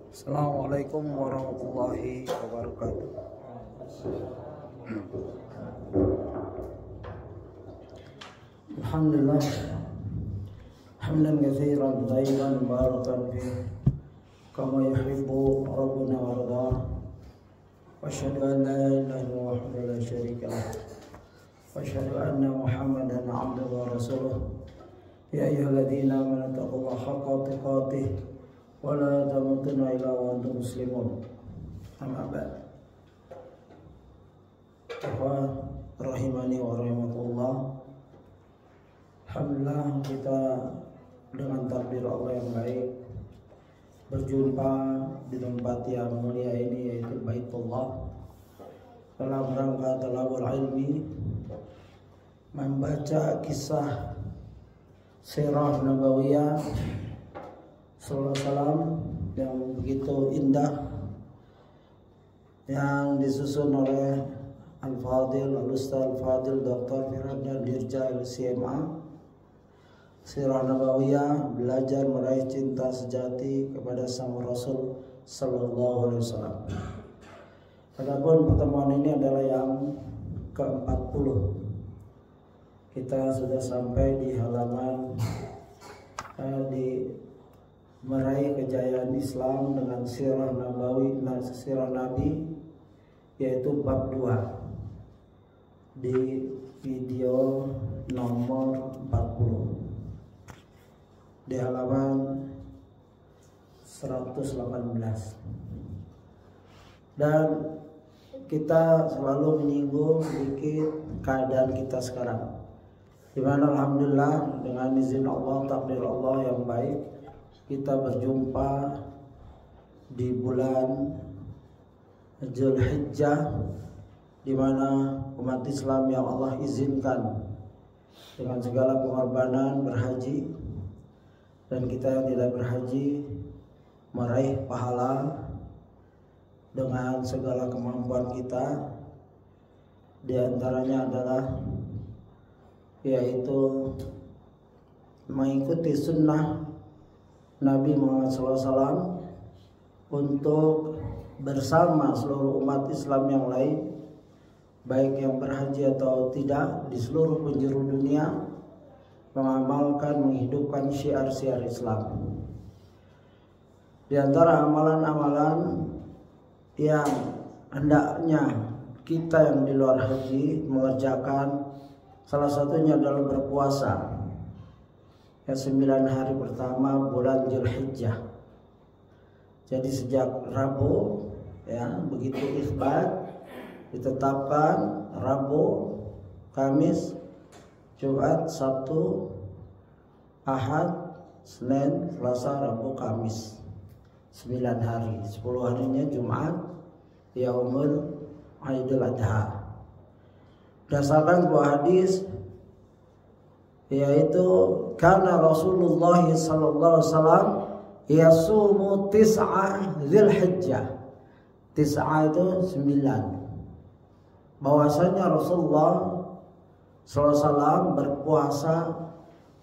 Assalamualaikum warahmatullahi wabarakatuh. Alhamdulillah hamdan katsiran thayyiban mubarakan fihi kama yuhibbu rabbuna warda. Wa asyhadu an la ilaha illallah wahdahu la syarika lah. Wa asyhadu anna Muhammadan 'abduhu wa rasuluh. Ya ayyuhalladzina amanu taqullaha haqqa tuqatih wa la tamutunna illa wa antum muslimun. Amma ba'd. Rahimani wa rahimakumullah. Alhamdulillah kita dengan takdir Allah yang baik berjumpa di tempat yang mulia ini, yaitu Baitullah, dalam rangka talabul ilmi, membaca kisah sirah nabawiyah sallallahu alaihi wasallam yang begitu indah, yang disusun oleh Al-Fadil, Al-Ustaz Al-Fadil Dr. Firanda Dirja LCMA. Sirah Nabawiyah, belajar meraih cinta sejati kepada Sang Rasul sallallahu alaihi wasallam. Adapun pertemuan ini adalah yang ke-40. Kita sudah sampai di halaman di meraih kejayaan Islam dengan sirah Nabawi, sirah Nabi, yaitu bab 2 di video nomor 40 di halaman 118. Dan kita selalu menyinggung sedikit keadaan kita sekarang, di mana alhamdulillah dengan izin Allah, takdir Allah yang baik, kita berjumpa di bulan Zulhijjah, di mana umat Islam yang Allah izinkan dengan segala pengorbanan berhaji, dan kita yang tidak berhaji meraih pahala dengan segala kemampuan kita. Di antaranya adalah yaitu mengikuti sunnah Nabi Muhammad SAW untuk bersama seluruh umat Islam yang lain, baik yang berhaji atau tidak, di seluruh penjuru dunia, mengamalkan, menghidupkan syiar-syiar Islam. Di antara amalan-amalan yang hendaknya kita yang di luar haji mengerjakan, salah satunya adalah berpuasa ya 9 hari pertama bulan Zulhijjah. Jadi sejak Rabu ya, begitu isbat ditetapkan, Rabu, Kamis, Jumat, Sabtu, Ahad, Senin, Selasa, Rabu, Kamis, 9 hari. 10 harinya Jumat, Yaumul Aidul Adha. Berdasarkan sebuah hadis, yaitu karena Rasulullah sallallahu alaihi wasallam yasumu tis'a Dzulhijjah. Tis'a itu 9. Bahwasanya Rasulullah sallallahu alaihi wasallam berpuasa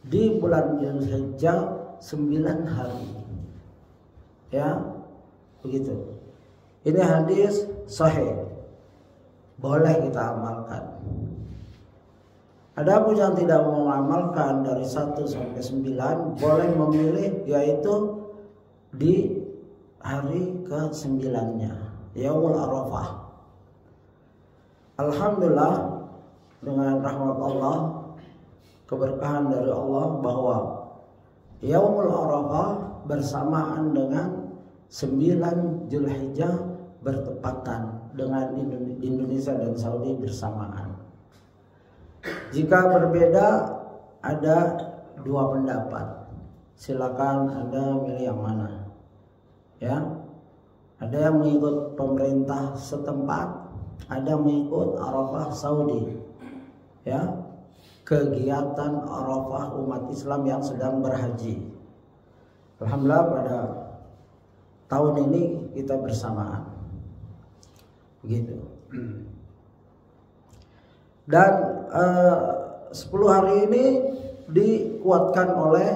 di bulan Dzulhijjah 9 hari. Ya, begitu. Ini hadis sahih, boleh kita amalkan. Adapun yang tidak mengamalkan dari 1 sampai 9, boleh memilih yaitu di hari ke-9-nya, Yaumul Arafah. Alhamdulillah, dengan rahmat Allah, keberkahan dari Allah, bahwa Yaumul Arafah bersamaan dengan 9 Zulhijjah bertepatan dengan Indonesia dan Saudi bersamaan. Jika berbeda, ada 2 pendapat. Silakan Anda milih yang mana. Ya. Ada yang mengikut pemerintah setempat, ada yang mengikut Arafah Saudi. Ya, kegiatan Arafah umat Islam yang sedang berhaji. Alhamdulillah pada tahun ini kita bersamaan. Begitu. Dan 10 hari ini dikuatkan oleh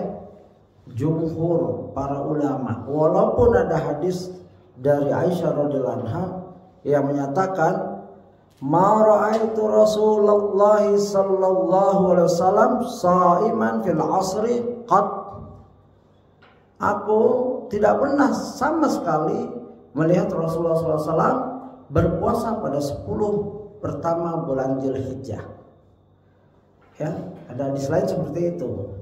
jumhur para ulama, walaupun ada hadis dari Aisyah radhiyallahu anha yang menyatakan ma ra'aitu Rasulullah sallallahu alaihi wasallam shaiman fil asri qad. Aku tidak pernah sama sekali melihat Rasulullah SAW berpuasa pada 10 pertama bulan Dzulhijjah. Ya, ada hadis lain seperti itu.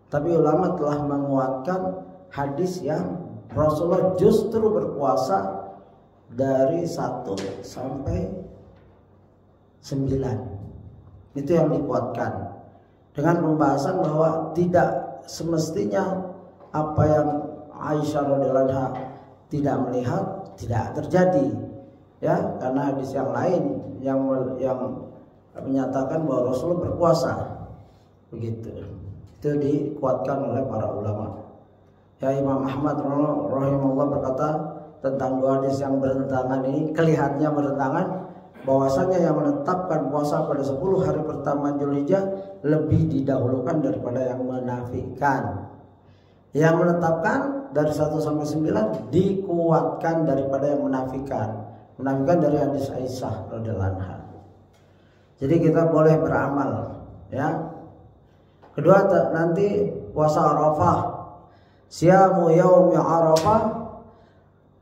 Tapi ulama telah menguatkan hadis yang Rasulullah justru berpuasa dari 1 sampai 9. Itu yang dikuatkan. Dengan pembahasan bahwa tidak semestinya apa yang Aisyah radhiyallahu anha tidak melihat tidak terjadi, ya, karena hadis yang lain yang menyatakan bahwa Rasulullah berpuasa, begitu. Itu dikuatkan oleh para ulama. Ya, Imam Ahmad rahimahullah berkata tentang dua hadis yang bertentangan ini, kelihatannya bertentangan, bahwasanya yang menetapkan puasa pada 10 hari pertama Dzulhijjah lebih didahulukan daripada yang menafikan. Yang menetapkan dari 1 sampai 9 dikuatkan daripada yang menafikan. Menafikan dari hadis Aisyah radhiyallahu anha. Jadi kita boleh beramal, ya. Kedua, nanti puasa Arafah. Siyamu yaumi Arafah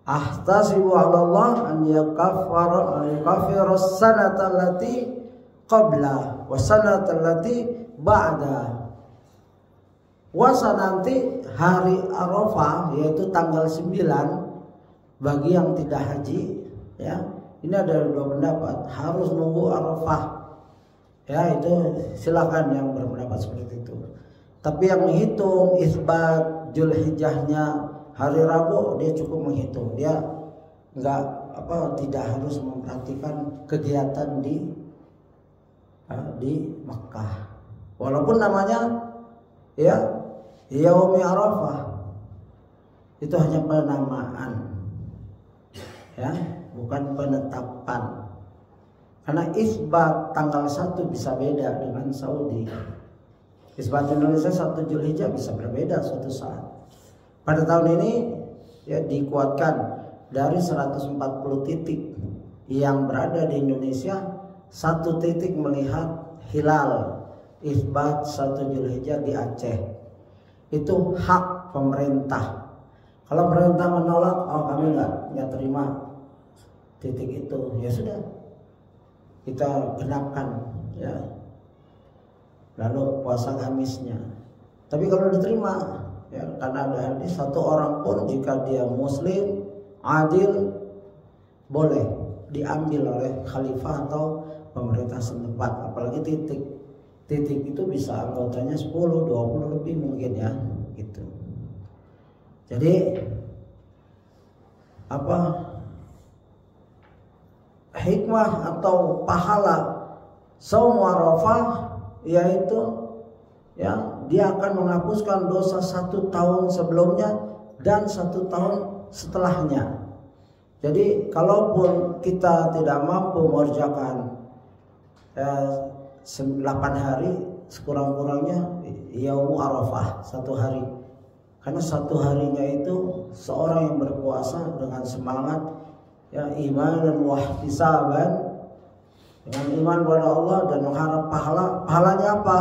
ahtasibu 'ala Allah an yukaffira as-sanata allati qabla wa sanata allati ba'da. Puasa nanti hari Arafah, yaitu tanggal 9 bagi yang tidak haji, ya. Ini ada 2 pendapat, harus nunggu Arafah. Ya, itu silakan yang berpendapat seperti itu. Tapi yang menghitung isbat Dzulhijjahnya hari Rabu, dia cukup menghitung. Dia tidak harus memperhatikan kegiatan di Makkah. Walaupun namanya, ya, Yaumi Arafah, itu hanya penamaan, ya, bukan penetapan. Karena isbat tanggal 1 bisa beda dengan Saudi. Isbat Indonesia 1 Dzulhijjah bisa berbeda suatu saat. Pada tahun ini, ya, dikuatkan dari 140 titik yang berada di Indonesia, 1 titik melihat hilal isbat 1 Dzulhijjah di Aceh. Itu hak pemerintah. Kalau pemerintah menolak, oh kami nggak terima titik itu, ya sudah, kita genapkan, ya, lalu puasa Kamisnya. Tapi kalau diterima, ya, karena ada hadis 1 orang pun jika dia muslim adil boleh diambil oleh khalifah atau pemerintah setempat, apalagi titik itu bisa anggotanya 10, 20 lebih mungkin, ya, gitu. Jadi hikmah atau pahala Shaum Arafah, yaitu, ya, dia akan menghapuskan dosa 1 tahun sebelumnya dan 1 tahun setelahnya. Jadi kalaupun kita tidak mampu mengerjakan 8 hari, sekurang-kurangnya Yaum Arafah 1 hari. Karena 1 harinya itu seorang yang berpuasa dengan semangat, ya, iman dan wahtisaban, dengan iman kepada Allah dan mengharap pahala. Pahalanya apa?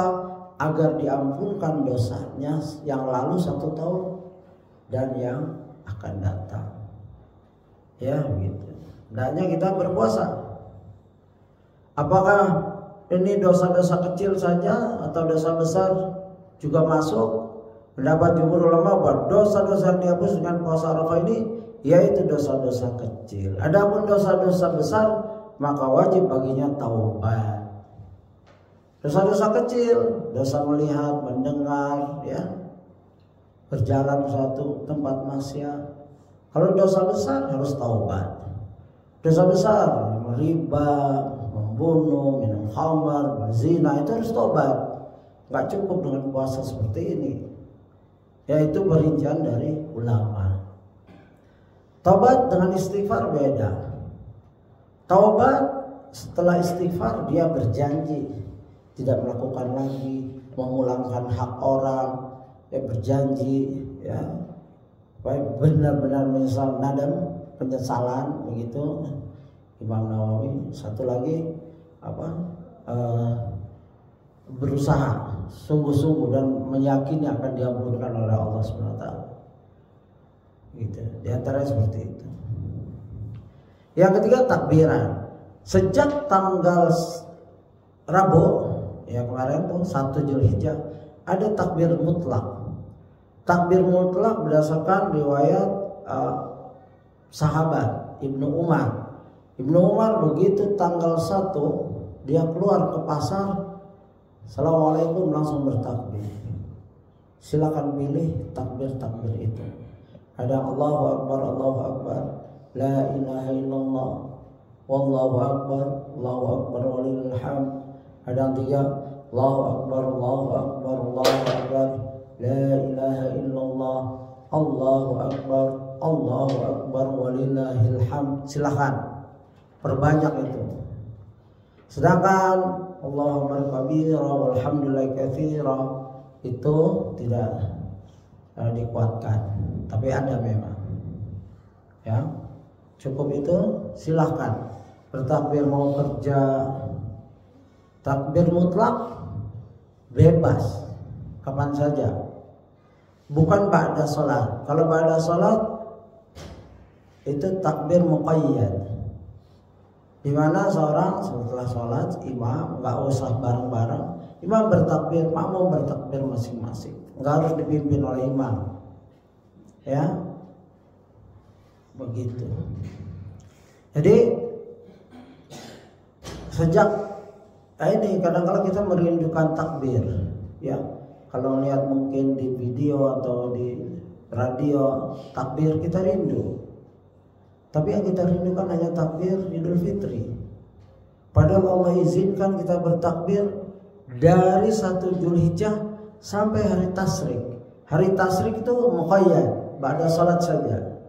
Agar diampunkan dosanya yang lalu 1 tahun dan yang akan datang. Ya, begitu. Hendaknya kita berpuasa. Apakah ini dosa-dosa kecil saja atau dosa besar juga masuk? Pendapat jumhur ulama bahwa dosa-dosa yang dihapus dengan puasa Arafah ini yaitu dosa-dosa kecil. Adapun dosa-dosa besar maka wajib baginya taubat. Dosa-dosa kecil, dosa melihat, mendengar, ya, berjalan suatu tempat maksiat. Kalau dosa besar harus taubat. Dosa besar, riba, membunuh, minum khamar, berzina, itu harus taubat. Gak cukup dengan puasa seperti ini. Yaitu perincian dari ulama. Taubat dengan istighfar beda. Taubat setelah istighfar dia berjanji tidak melakukan lagi, memulangkan hak orang, ya berjanji ya baik benar-benar menyesal, nadam, penyesalan begitu Imam Nawawi. Satu lagi berusaha sungguh-sungguh dan meyakini akan diampunkan oleh Allah SWT. Gitu. Di antara seperti itu. Yang ketiga takbiran. Sejak tanggal Rabu ya kemarin tuh 1 Zulhijjah ada takbir mutlak. Takbir mutlak berdasarkan riwayat sahabat Ibnu Umar. Ibnu Umar begitu tanggal 1 dia keluar ke pasar, Assalamualaikum langsung bertakbir. Silakan pilih takbir-takbir itu. Ada Allahu Akbar, la ilaha illallah, wallahu akbar walillahil hamd. Ada yang 3, Allahu Akbar, la ilaha illallah, Allahu Akbar walillahil hamd. Silakan perbanyak itu. Sedangkan Allahumma kabira walhamdulillahi katsira itu tidak dikuatkan, tapi ada memang. Ya, cukup itu silahkan bertakbir mau kerja. Takbir mutlak bebas kapan saja, bukan ba'da sholat. Kalau ba'da sholat itu takbir muqayyad, di mana seorang setelah sholat imam nggak usah bareng-bareng, imam bertakbir, makmum bertakbir masing-masing, nggak harus dipimpin oleh imam. Ya, begitu. Jadi sejak ini kadang-kadang kita merindukan takbir, ya. Kalau lihat mungkin di video atau di radio takbir kita rindu. Tapi yang kita rindukan hanya takbir Idul Fitri. Padahal Allah izinkan kita bertakbir dari 1 Zulhijjah sampai hari Tasyrik. Hari Tasyrik itu muqayyad, ba'da salat saja.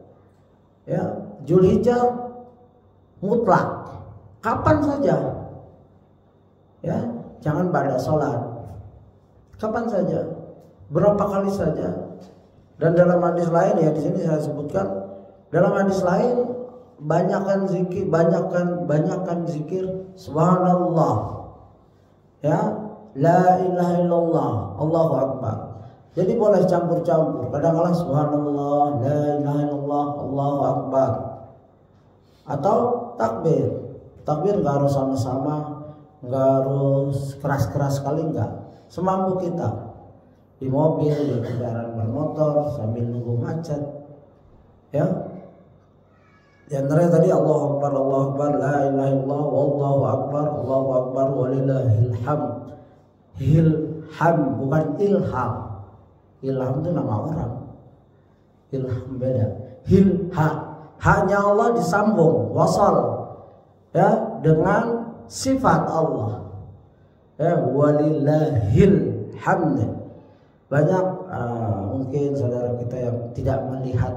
Ya, Zulhijjah mutlak, kapan saja. Ya, jangan ba'da salat. Kapan saja, berapa kali saja. Dan dalam hadis lain ya di sini saya sebutkan, dalam hadis lain banyakkan zikir subhanallah. Ya, la ilaha illallah, Allahu Akbar. Jadi boleh campur-campur. Kadang-kadang subhanallah, la ilaha illallah, Allahu Akbar. Atau takbir. Takbir enggak harus sama-sama, enggak harus keras-keras sekali, enggak. Semampu kita. Di mobil, di kendaraan bermotor, sambil nunggu macet. Ya. Di antaranya tadi Allahu Akbar, la ilaha illallah, wallahu akbar walillahil hamd. Ilham bukan ilham. Ilham itu nama orang. Ilham beda. Hanya Allah disambung wasal ya dengan sifat Allah. Ya, walillahil hamd. Banyak mungkin saudara kita yang tidak melihat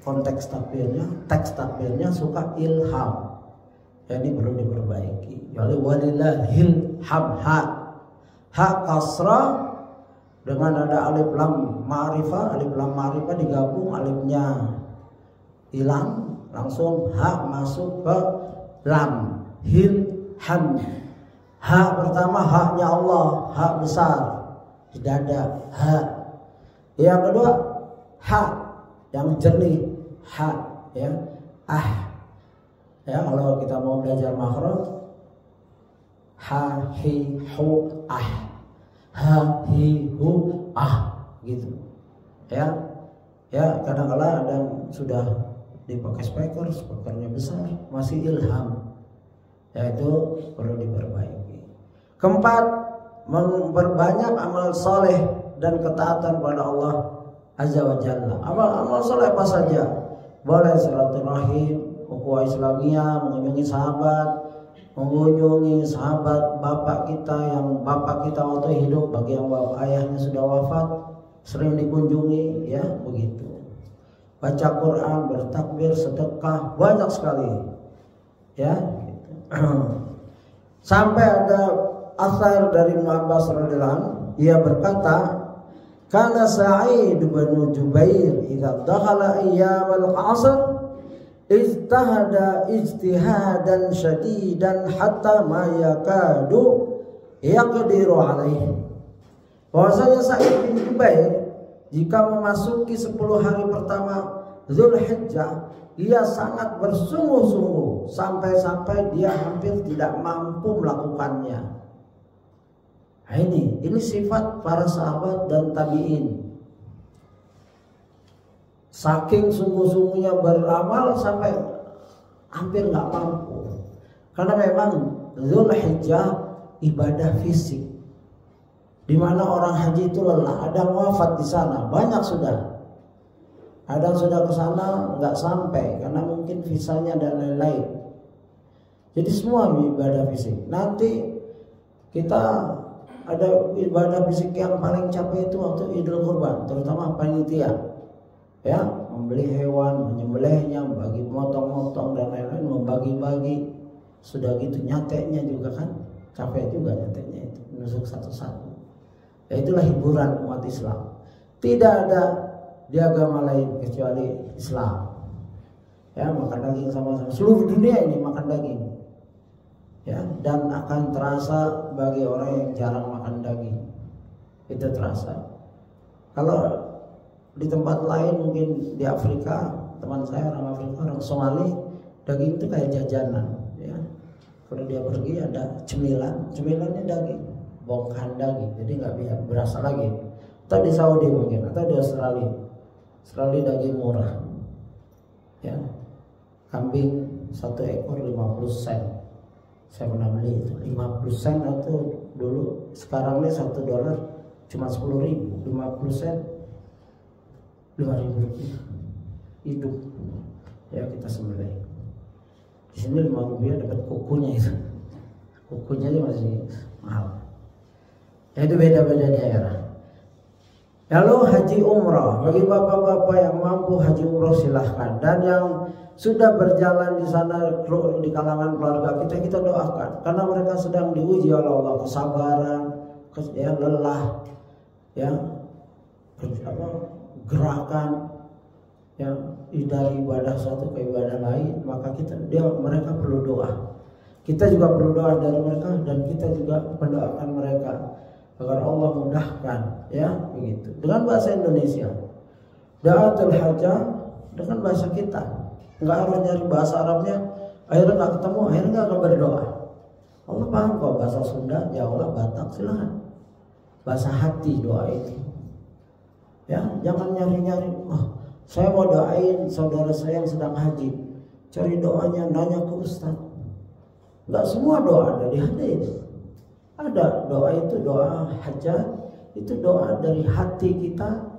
konteks takbirnya, teks takbirnya suka ilham. Ya, ini perlu diperbaiki. Walillahil hamd. Ha kasrah dengan ada alif lam ma'rifah, digabung, alifnya hilang, langsung ha masuk ke lam. Ham. Ha pertama haknya Allah, hak besar di dada, ha. Yang kedua ha yang jernih, ha ya. Ya, kalau kita mau belajar makhraj ha hi hu ha hi hu gitu. Ya. Ya, kadang-kadang ada yang sudah dipakai speakernya besar, masih ilham. Ya, itu perlu diperbaiki. Keempat, memperbanyak amal soleh dan ketaatan pada Allah Azza wa Jalla. Amal soleh apa saja? Boleh silaturahim, ukhuwah Islamiyah, mengunjungi sahabat bapak kita yang bapak kita waktu hidup, bagi yang bapak ayahnya sudah wafat, sering dikunjungi, ya begitu. Baca Quran, bertakbir, sedekah, banyak sekali, ya. Sampai ada asar dari Ibnu Abbas radhiyallahu anhu, ia berkata, kana Sa'id bin Jubair idza dakhala ayyam al-'asr ijtahada ijtihadan syadidan hatta ma yakadu yaqdiru alaihi. Bahwasanya Sa'id bin Jubair jika memasuki 10 hari pertama Zulhijjah, ia sangat bersungguh-sungguh sampai-sampai dia hampir tidak mampu melakukannya. Nah, ini sifat para sahabat dan tabi'in. Saking sungguh-sungguhnya beramal sampai hampir nggak mampu. Karena memang Zulhijjah ibadah fisik, di mana orang haji itu lelah. Ada wafat di sana, banyak sudah. Ada yang sudah ke sana nggak sampai karena mungkin visanya dan lain-lain. Jadi semua ibadah fisik. Nanti kita ada ibadah fisik yang paling capek itu waktu Idul Kurban, terutama panitia, ya, membeli hewan, menyembelihnya, membagi motong-motong dan lain-lain, membagi-bagi. Sudah gitu nyateknya juga kan, capek juga nyateknya itu, menusuk satu-satu. Ya, itulah hiburan umat Islam. Tidak ada di agama lain kecuali Islam. Ya, makan daging sama-sama. Seluruh dunia ini makan daging. Ya, dan akan terasa bagi orang yang jarang makan daging. Itu terasa. Kalau di tempat lain mungkin di Afrika, teman saya orang Afrika, orang Somali, daging itu kayak jajanan, ya. Kalau dia pergi ada cemilannya daging, bongkahan daging, jadi nggak berasa lagi. Atau di Saudi mungkin, atau di Australia daging murah, ya. Kambing 1 ekor 50 sen. Saya pernah beli itu 50 sen atau dulu, sekarang ini $1 cuma 10.000, 50 sen 5.000 rupiah hidup, ya kita sembelih. Di sini 5 rupiah dapat kukunya itu, kukunya aja masih mahal. Ya, itu beda-beda daerah. Lalu haji umrah, bagi bapak-bapak yang mampu haji umrah silahkan, dan yang sudah berjalan di sana di kalangan keluarga kita doakan, karena mereka sedang diuji oleh Allah, kesabaran, ya, lelah, ya, gerakan, ya, dari ibadah satu ke ibadah lain, maka mereka perlu doa. Kita juga perlu doa dari mereka, dan kita juga mendoakan mereka agar Allah mudahkan, ya, begitu. Dengan bahasa Indonesia, da'atul hajah dengan bahasa kita. Nggak harus nyari bahasa Arabnya, akhirnya nggak ketemu, akhirnya nggak akan berdoa. Allah paham kok bahasa Sunda, Jawa, Batak, silahkan. Bahasa hati doa itu. Ya, jangan nyari-nyari. Oh, saya mau doain saudara saya yang sedang haji. Cari doanya, nanya ke ustaz. Nggak semua doa ada di hadis. Ada doa itu doa hajat, itu doa dari hati kita,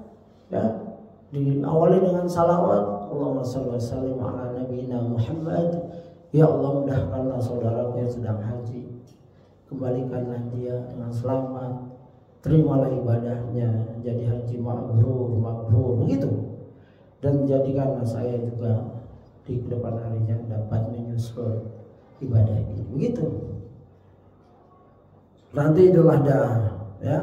ya. Diawali dengan salawat. Allahumma shalli wa sallim ala nabiyina Muhammad. Ya Allah, mudahkanlah saudaraku yang sedang haji, kembalikanlah dia dengan selamat, terimalah ibadahnya, jadi haji mabrur begitu, dan jadikanlah saya juga di depan harinya dapat menyusul ibadah ini, begitu. Nanti Idul Adha, ya.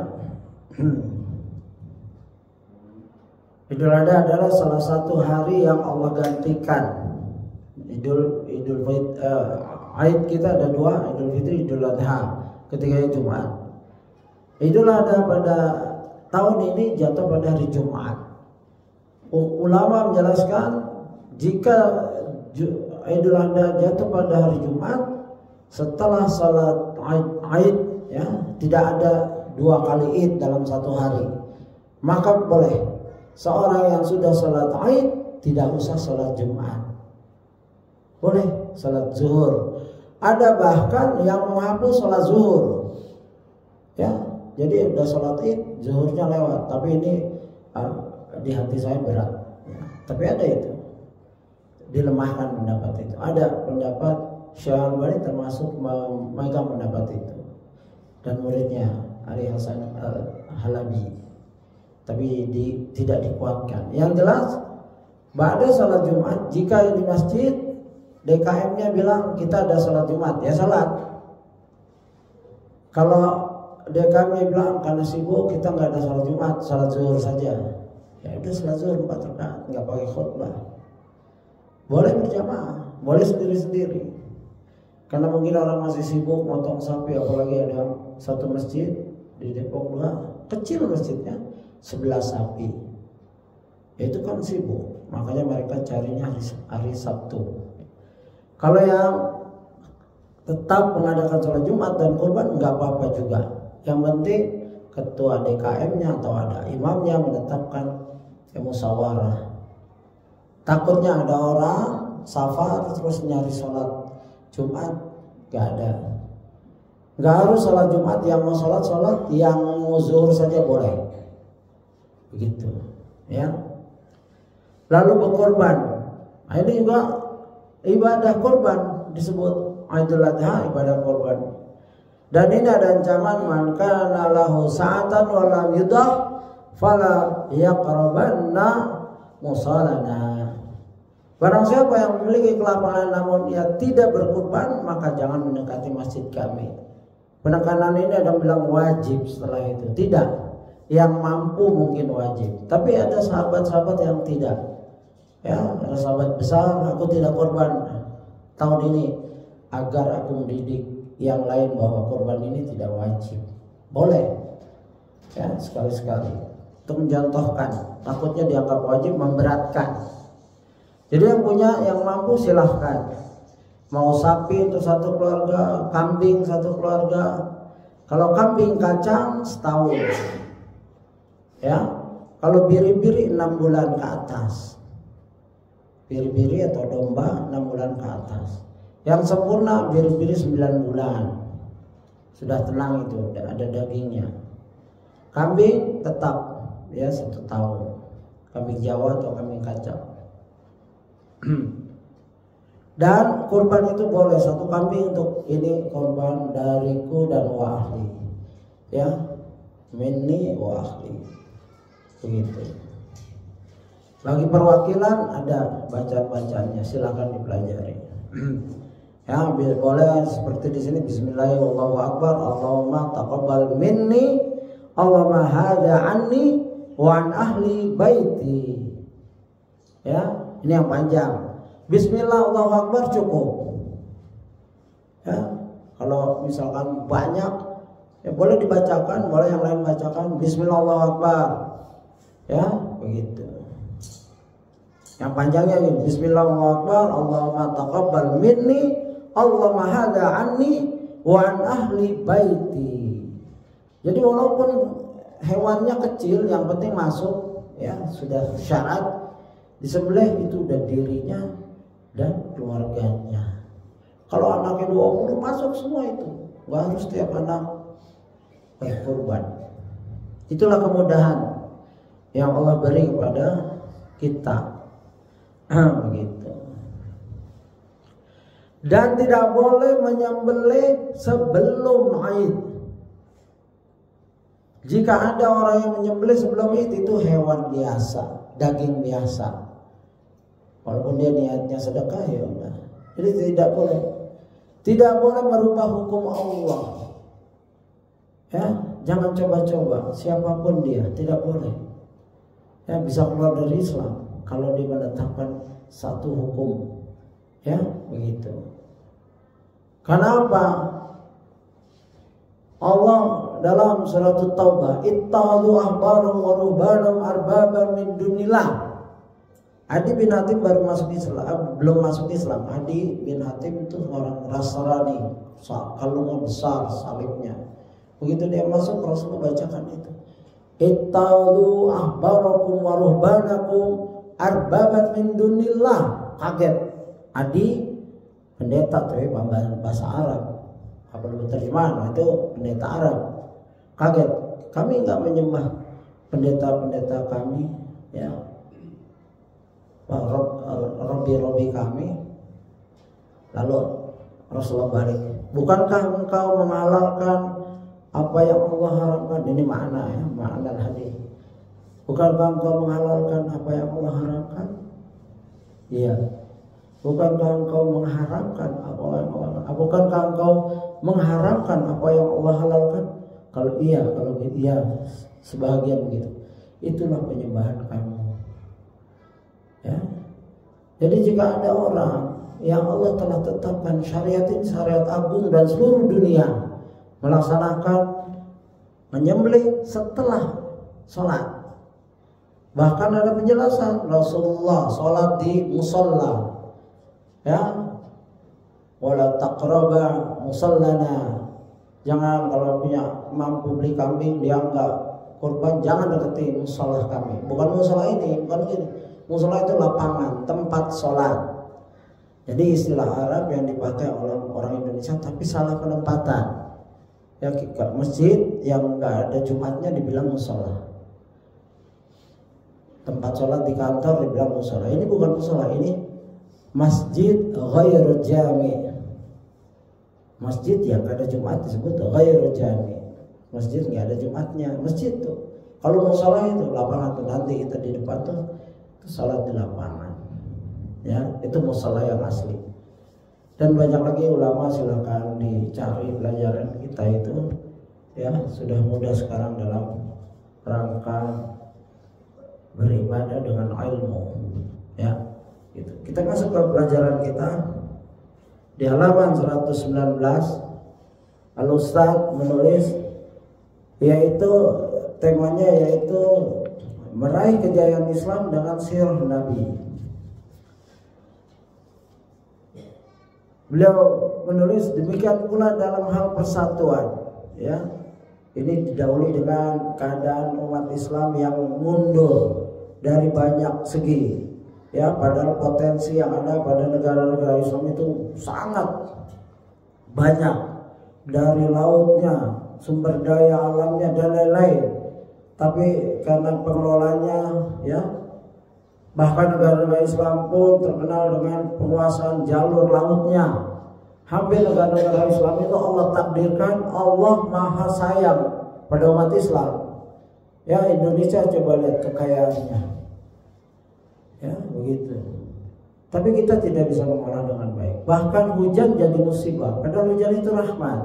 Idul Adha adalah salah satu hari yang Allah gantikan. Aid kita ada 2, Idul Fitri, Idul Adha. Ketiganya Jumat. Idul Adha pada tahun ini jatuh pada hari Jumat. Ulama menjelaskan jika Idul Adha jatuh pada hari Jumat setelah salat Aid, ya, tidak ada 2 kali Id dalam satu hari, maka boleh seorang yang sudah salat Aid tidak usah salat Jumat, boleh salat zuhur. Ada bahkan yang menghapus salat zuhur, ya, jadi udah salat Id, zuhurnya lewat, tapi ini di hati saya berat, ya. Tapi ada itu, dilemahkan pendapat itu. Ada pendapat Syekh Al-Albani termasuk memegang pendapat itu, dan muridnya Ari Hasan Halabi, tapi tidak dikuatkan. Yang jelas, pada salat Jumat, jika di masjid DKM-nya bilang kita ada salat Jumat, ya salat. Kalau dia kami bilang karena sibuk kita nggak ada sholat Jumat, sholat zuhur saja. Ya udah sholat zuhur 4 rakaat, nggak pakai khutbah. Boleh berjamaah, boleh sendiri-sendiri. Karena mungkin orang masih sibuk motong sapi, apalagi ada satu masjid di Depok 2, kecil masjidnya, 11 sapi. Ya itu kan sibuk, makanya mereka carinya hari Sabtu. Kalau yang tetap mengadakan sholat Jumat dan kurban nggak apa-apa juga. Yang penting ketua DKM-nya atau ada imamnya menetapkan musyawarah. Takutnya ada orang safar terus nyari sholat Jumat, nggak ada. Nggak harus sholat Jumat, yang mau sholat, yang mau zuhur saja boleh. Begitu, ya. Lalu berkorban, nah, ini juga ibadah korban disebut Idul Adha, ibadah korban. Dan ini ada ancaman, man kana lahu sa'atan wa lam yudah fala yaqrabanna musallana. Barang siapa yang memiliki kelapangan namun ia tidak berkorban, maka jangan mendekati masjid kami. Penekanan ini ada bilang wajib setelah itu. Tidak. Yang mampu mungkin wajib. Tapi ada sahabat-sahabat yang tidak. Ya, ada sahabat besar, aku tidak korban tahun ini agar aku mendidik yang lain bahwa korban ini tidak wajib. Boleh. Ya, sekali-sekali. Untuk mencontohkan, takutnya dianggap wajib memberatkan. Jadi yang punya, yang mampu silahkan. Mau sapi untuk satu keluarga, kambing satu keluarga. Kalau kambing kacang setahun. Ya, kalau biri-biri 6 bulan ke atas. Biri-biri atau domba 6 bulan ke atas. Yang sempurna biri-biri 9 bulan. Sudah tenang itu, ada dagingnya. Kambing tetap ya 1 tahun. Kambing Jawa atau kambing kacang. Dan kurban itu boleh 1 kambing untuk ini kurban dariku dan wa ahli. Ya, minni wa ahli. Begitu. Bagi perwakilan ada bacaan-bacaannya, silakan dipelajari. Ya, boleh seperti di sini bismillahirrahmanirrahim, Allahu akbar, Allahumma taqabbal minni, Allahumma hadza anni wa an ahli baiti. Ya, ini yang panjang. Bismillah Allahu akbar cukup. Ya, kalau misalkan banyak ya boleh dibacakan, boleh yang lain bacakan bismillah Allahu akbar. Ya, begitu. Yang panjangnya ini bismillahirrahmanirrahim, Allahumma taqabbal minni, Allahumma hadza anni wa an ahli baiti. Jadi walaupun hewannya kecil, yang penting masuk ya, sudah syarat disembelih itu udah dirinya dan keluarganya. Kalau anaknya 20 masuk semua itu, nggak harus tiap anak kurban. Itulah kemudahan yang Allah beri kepada kita. Begitu. Dan tidak boleh menyembelih sebelum Id. Jika ada orang yang menyembelih sebelum Id, itu hewan biasa, daging biasa. Walaupun dia niatnya sedekah ya udah. Jadi tidak boleh. Tidak boleh merubah hukum Allah. Ya, jangan coba-coba siapapun dia, tidak boleh. Ya, bisa keluar dari Islam kalau dia menetapkan satu hukum. Ya, begitu. Karena apa? Allah dalam surat Taubah, ittakhadhu ahbarahum wa ruhbanahum arbaban min dunillah. Adi bin Hatim baru masuk Islam, belum masuk Islam. Adi bin Hatim itu orang Nasrani, kalungnya besar salibnya. Begitu dia masuk, Rasul bacakan itu. Ittakhadhu ahbarakum wa ruhbanakum arbaban min dunillah. Kaget. Adi pendeta tuh bahasa Arab. Apa terjemahan itu pendeta Arab. Kaget. Kami enggak menyembah pendeta-pendeta kami, ya. Robi kami. Lalu Rasulullah balik. Bukankah engkau menghalalkan apa yang Allah haramkan? Ini makna ya, makna hadis. Bukankah engkau menghalalkan apa yang Allah haramkan? Iya. Bukankah engkau mengharamkan apa yang Allah haramkan? Bukankah engkau mengharamkan apa yang Allah halalkan? Kalau iya sebahagian begitu. Itulah penyembahan kamu. Ya. Jadi jika ada orang yang Allah telah tetapkan syariat ini syariat agung dan seluruh dunia melaksanakan menyembelih setelah sholat. Bahkan ada penjelasan Rasulullah sholat di musola, ya, wala taqraba musallana. Jangan kalau punya mampu beli kambing dia enggak kurban, jangan deketi musola kami. Bukan musola ini, bukan gini. Musola itu lapangan tempat sholat. Jadi istilah Arab yang dipakai oleh orang Indonesia tapi salah penempatan. Ya, masjid yang enggak ada Jumatnya dibilang musola. Tempat sholat di kantor dibilang musola. Ini bukan musola, ini masjid ghairu jami. Masjid yang enggak ada Jumat disebut ghairu jami. Masjid enggak ada Jumatnya. Masjid tuh. Kalau musola itu lapangan tuh, nanti kita di depan tuh sholat di lapangan. Ya, itu musola yang asli. Dan banyak lagi ulama, silakan dicari pelajaran kita itu, ya, sudah mudah sekarang dalam rangka beribadah dengan ilmu, ya, gitu. Kita masuk ke pelajaran kita di halaman 119. Al-Ustadz menulis, yaitu temanya yaitu meraih kejayaan Islam dengan sirah Nabi. Beliau menulis demikian pula dalam hal persatuan, ya. Ini didahului dengan keadaan umat Islam yang mundur dari banyak segi, ya. Padahal potensi yang ada pada negara-negara Islam itu sangat banyak, dari lautnya, sumber daya alamnya dan lain-lain. Tapi karena pengelolanya, ya, bahkan negara-negara Islam pun terkenal dengan penguasaan jalur lautnya. Hampir negara-negara Islam itu Allah takdirkan Allah maha sayang pada umat Islam. Ya, Indonesia coba lihat kekayaannya, ya, begitu. Tapi kita tidak bisa mengolah dengan baik. Bahkan hujan jadi musibah, padahal hujan itu rahmat.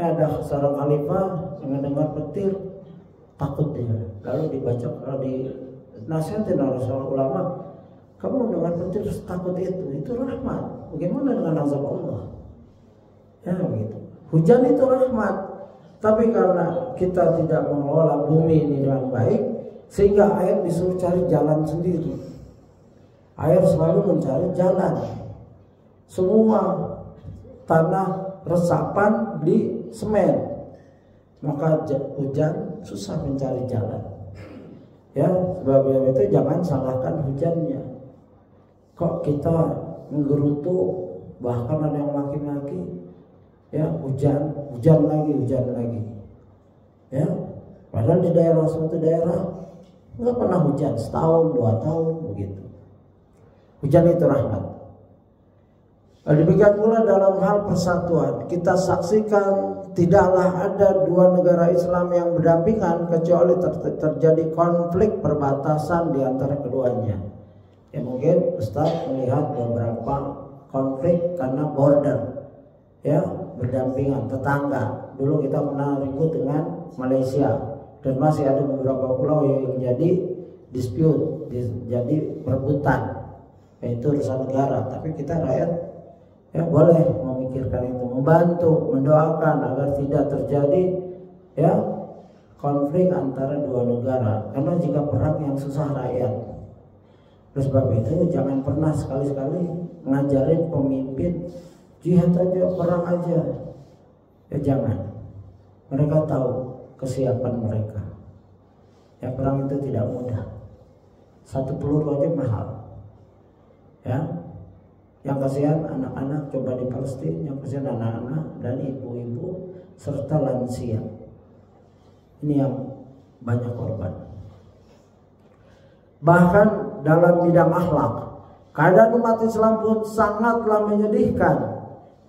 Ya, ada seorang khalifah yang mendengar petir takut dia, lalu dibaca, kalau di nasihatin oleh seorang ulama, kamu mendengar petir takut itu rahmat. Bagaimana dengan azab Allah? Ya, begitu. Hujan itu rahmat, tapi karena kita tidak mengelola bumi ini dengan baik, sehingga air disuruh cari jalan sendiri. Air selalu mencari jalan. Semua tanah resapan di semen, maka hujan susah mencari jalan. Ya, sebab itu jangan salahkan hujannya. Kok kita menggerutu, bahkan ada yang maki-maki, ya, hujan lagi, ya. Padahal di daerah suatu daerah nggak pernah hujan, setahun 2 tahun begitu. Hujan itu rahmat. Demikian pula dalam hal persatuan, kita saksikan tidaklah ada 2 negara Islam yang berdampingan kecuali terjadi konflik perbatasan di antara keduanya. Ya, mungkin Ustaz melihat beberapa konflik karena border, ya, berdampingan, tetangga. Dulu kita pernah ribut dengan Malaysia dan masih ada beberapa pulau yang jadi dispute, jadi perebutan. Itu urusan negara, tapi kita rakyat, ya, boleh memikirkan itu, membantu, mendoakan agar tidak terjadi, ya, konflik antara 2 negara. Karena jika perang yang susah rakyat. Oleh sebab itu jangan pernah sekali-sekali ngajarin pemimpin jihad aja, perang aja. Ya, jangan. Mereka tahu kesiapan mereka. Ya, perang itu tidak mudah. 1 peluru aja mahal. Ya. Yang kasihan anak-anak coba di Palestina, yang kasihan anak-anak dan ibu-ibu serta lansia. Ini yang banyak korban. Bahkan dalam bidang akhlak, keadaan umat Islam pun sangatlah menyedihkan.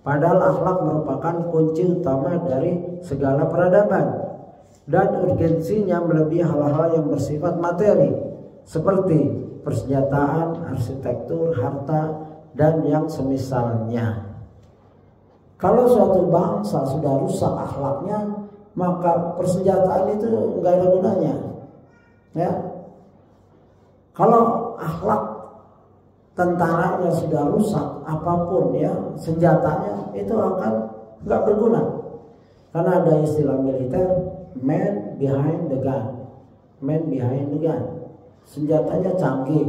Padahal akhlak merupakan kunci utama dari segala peradaban dan urgensinya melebihi hal-hal yang bersifat materi seperti persenjataan, arsitektur, harta, dan yang semisalnya. Kalau suatu bangsa sudah rusak akhlaknya, maka persenjataan itu nggak ada gunanya. Ya, kalau akhlak tentaranya sudah rusak, apapun ya senjatanya itu akan nggak berguna. Karena ada istilah militer, man behind the gun, man behind the gun. Senjatanya canggih,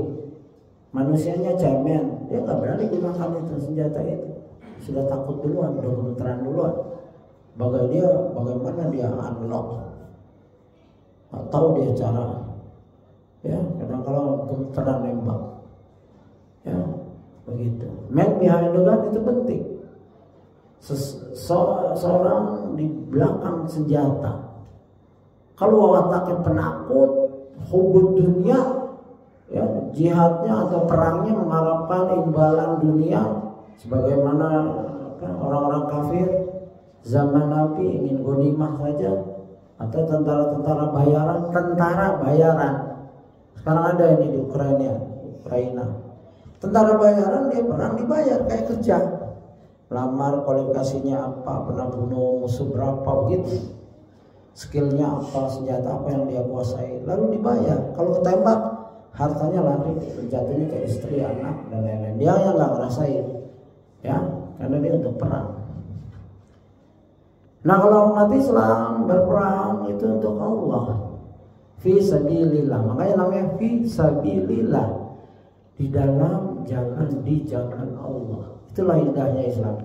manusianya cemen, dia nggak berani gunakan itu senjata itu. Sudah takut duluan, udah gemeteran duluan. Bagaimana dia unlock? Nggak tahu dia cara. Ya, kadang kalau gemeteran nembak. Ya, begitu. Man behind the gun itu penting. Seorang di belakang senjata. Kalau wataknya penakut, hubud dunia, ya, jihadnya atau perangnya mengharapkan imbalan dunia, sebagaimana orang-orang kafir zaman Nabi ingin ghanimah saja, atau tentara bayaran. Sekarang ada ini di Ukraina. Tentara bayaran, dia perang dibayar kayak kerja. Lamar kualifikasinya apa, pernah bunuh musuh berapa begitu. Skillnya apa, senjata apa yang dia kuasai, lalu dibayar. Kalau ketembak, hartanya lari, jatuhnya ke istri, anak, dan lain-lain. Dia yang nggak ngerasain, ya, karena dia untuk perang. Nah, kalau umat Islam berperang itu untuk Allah, fi sabilillah. Makanya namanya fi sabilillah, di jalan Allah. Itulah indahnya Islam.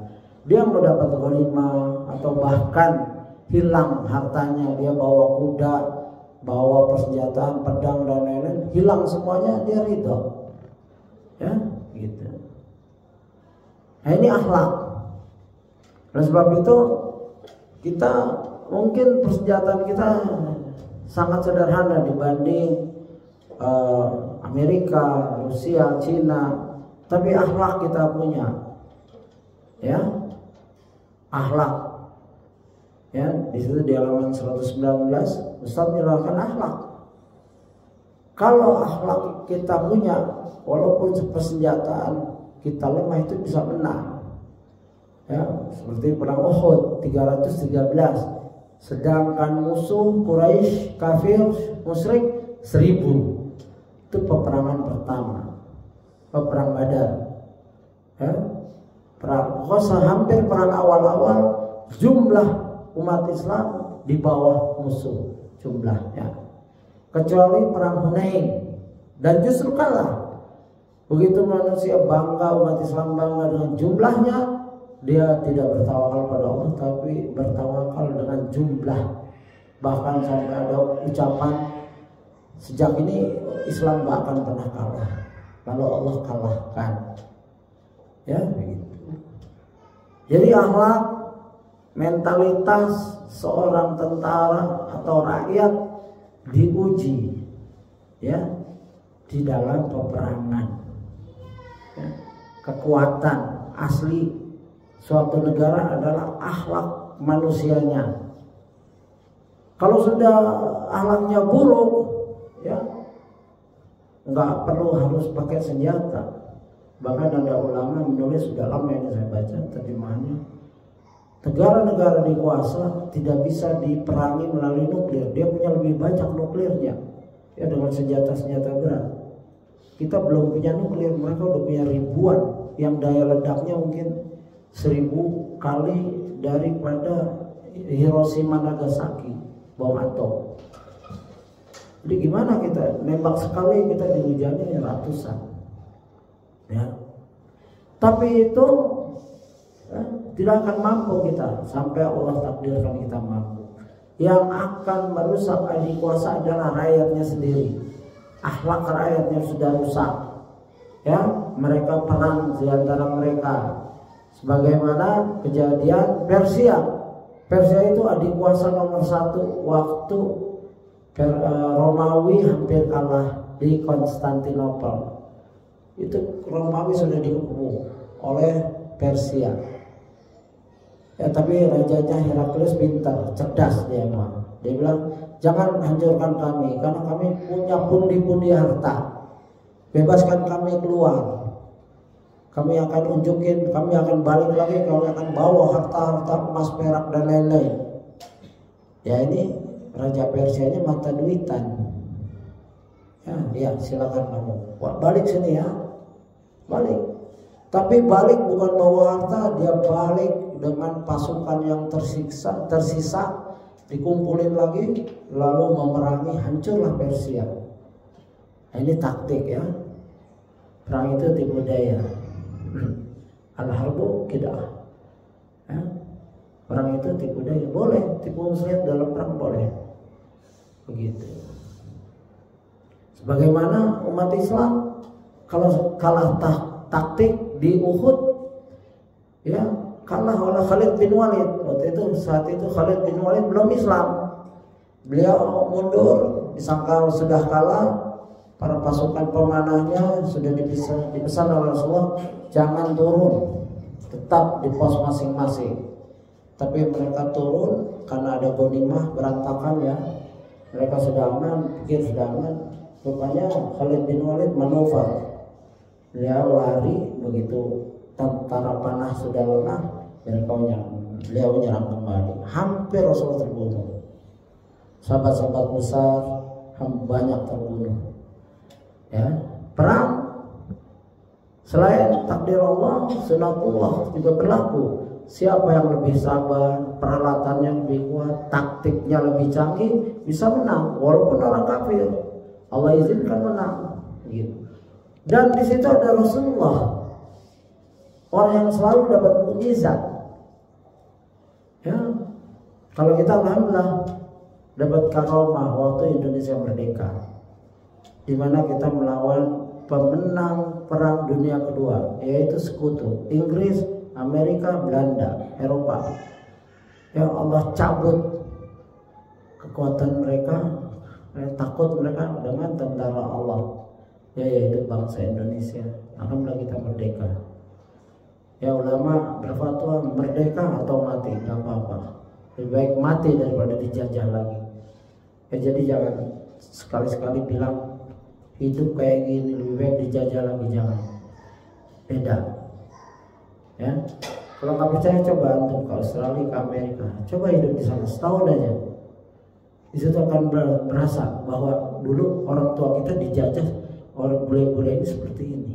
Dia mau dapat ghanimah atau bahkan hilang hartanya, dia bawa kuda, bawa persenjataan, pedang dan lain-lain, hilang semuanya, dia ridho. Ya, gitu. Nah, ini akhlak. Oleh sebab itu kita mungkin persenjataan kita sangat sederhana dibanding Amerika, Rusia, Cina, tapi akhlak kita punya. Ya, akhlak. Ya, di situ di halaman 119 Ustaz menyerahkan akhlak. Kalau akhlak kita punya, walaupun persenjataan kita lemah itu bisa menang. Ya, seperti perang Uhud 313. Sedangkan musuh Quraisy, kafir, musyrik 1000. Itu peperangan pertama. Perang Badar. Ya, hampir perang awal-awal jumlah umat Islam di bawah musuh jumlahnya, kecuali perang Hunain, dan justru kalah. Begitu manusia bangga, umat Islam bangga dengan jumlahnya, dia tidak bertawakal pada Allah, tapi bertawakal dengan jumlah. Bahkan sampai ada ucapan, sejak ini Islam gak akan pernah kalah, lalu Allah kalahkan. Ya, begitu. Jadi akhlak, mentalitas seorang tentara atau rakyat diuji, ya, di dalam peperangan. Ya, kekuatan asli suatu negara adalah akhlak manusianya. Kalau sudah akhlaknya buruk, ya, nggak perlu harus pakai senjata. Bahkan ada ulama menulis, sudah lama ini saya baca terjemahannya, negara-negara dikuasa tidak bisa diperangi melalui nuklir. Dia punya lebih banyak nuklirnya, ya, dengan senjata-senjata berat. Kita belum punya nuklir, mereka udah punya ribuan, yang daya ledaknya mungkin 1000 kali daripada Hiroshima Nagasaki bom atom. Jadi gimana kita nembak sekali kita dihujani ratusan. Ya. Tapi itu tidak akan mampu kita sampai Allah takdirkan kita mampu. Yang akan merusak adik kuasa adalah rakyatnya sendiri. Akhlak rakyatnya sudah rusak. Ya, mereka perang di antara mereka. Sebagaimana kejadian Persia. Persia itu adik kuasa nomor 1 waktu Romawi hampir kalah di Konstantinopel. Itu Romawi sudah dikepung oleh Persia. Ya, tapi rajanya Heraklius pintar, cerdas dia mah. Dia bilang, jangan hancurkan kami, karena kami punya pundi-pundi harta. Bebaskan kami keluar. Kami akan unjukin, kami akan balik lagi, kami akan bawa harta-harta emas, perak dan lain-lain. Ya ini Raja Persia-nya mata duitan. Ya silakan kamu. Wah, balik sini ya. Balik. Tapi balik bukan bawa harta, dia balik dengan pasukan yang tersisa, dikumpulin lagi, lalu memerangi, hancurlah Persia. Nah, ini taktik ya. Perang itu tipu daya. Al-harbu kidah. Ya. Perang itu tipu daya, boleh. Tipu muslihat dalam perang boleh. Begitu. Sebagaimana umat Islam kalau kalah taktik di Uhud, ya kalah oleh Khalid bin Walid. Saat itu Khalid bin Walid belum Islam. Beliau mundur, disangka sudah kalah. Para pasukan pemanahnya sudah dipesan oleh Rasulullah, jangan turun, tetap di pos masing-masing. Tapi mereka turun karena ada ghanimah berantakan ya. Mereka sudah aman, pikir sudah aman. Rupanya Khalid bin Walid manuver. Beliau lari, begitu tentara panah sudah lelah, beliau menyerang kembali. Hampir Rasulullah terbunuh. Sahabat-sahabat besar banyak terbunuh. Ya, perang selain takdir Allah, sunatullah juga berlaku. Siapa yang lebih sabar, peralatannya lebih kuat, taktiknya lebih canggih, bisa menang walaupun orang kafir. Allah izinkan menang. Gitu. Dan di situ ada Rasulullah, orang yang selalu dapat mukjizat. Ya, kalau kita alhamdulillah dapat karomah waktu Indonesia merdeka, di mana kita melawan pemenang perang dunia kedua, yaitu sekutu Inggris, Amerika, Belanda, Eropa. Ya Allah cabut kekuatan mereka, takut mereka dengan tentara Allah, yaitu bangsa Indonesia. Alhamdulillah kita merdeka. Ya ulama berfatwa merdeka atau mati, nggak apa-apa. Lebih baik mati daripada dijajah lagi. Ya, jadi jangan sekali-sekali bilang hidup kayak gini lebih baik dijajah lagi, jangan. Beda. Ya, kalau nggak percaya coba antum ke Australia, ke Amerika, coba hidup di sana setahun aja. Di situ akan berasa bahwa dulu orang tua kita dijajah orang bule-bule ini seperti ini.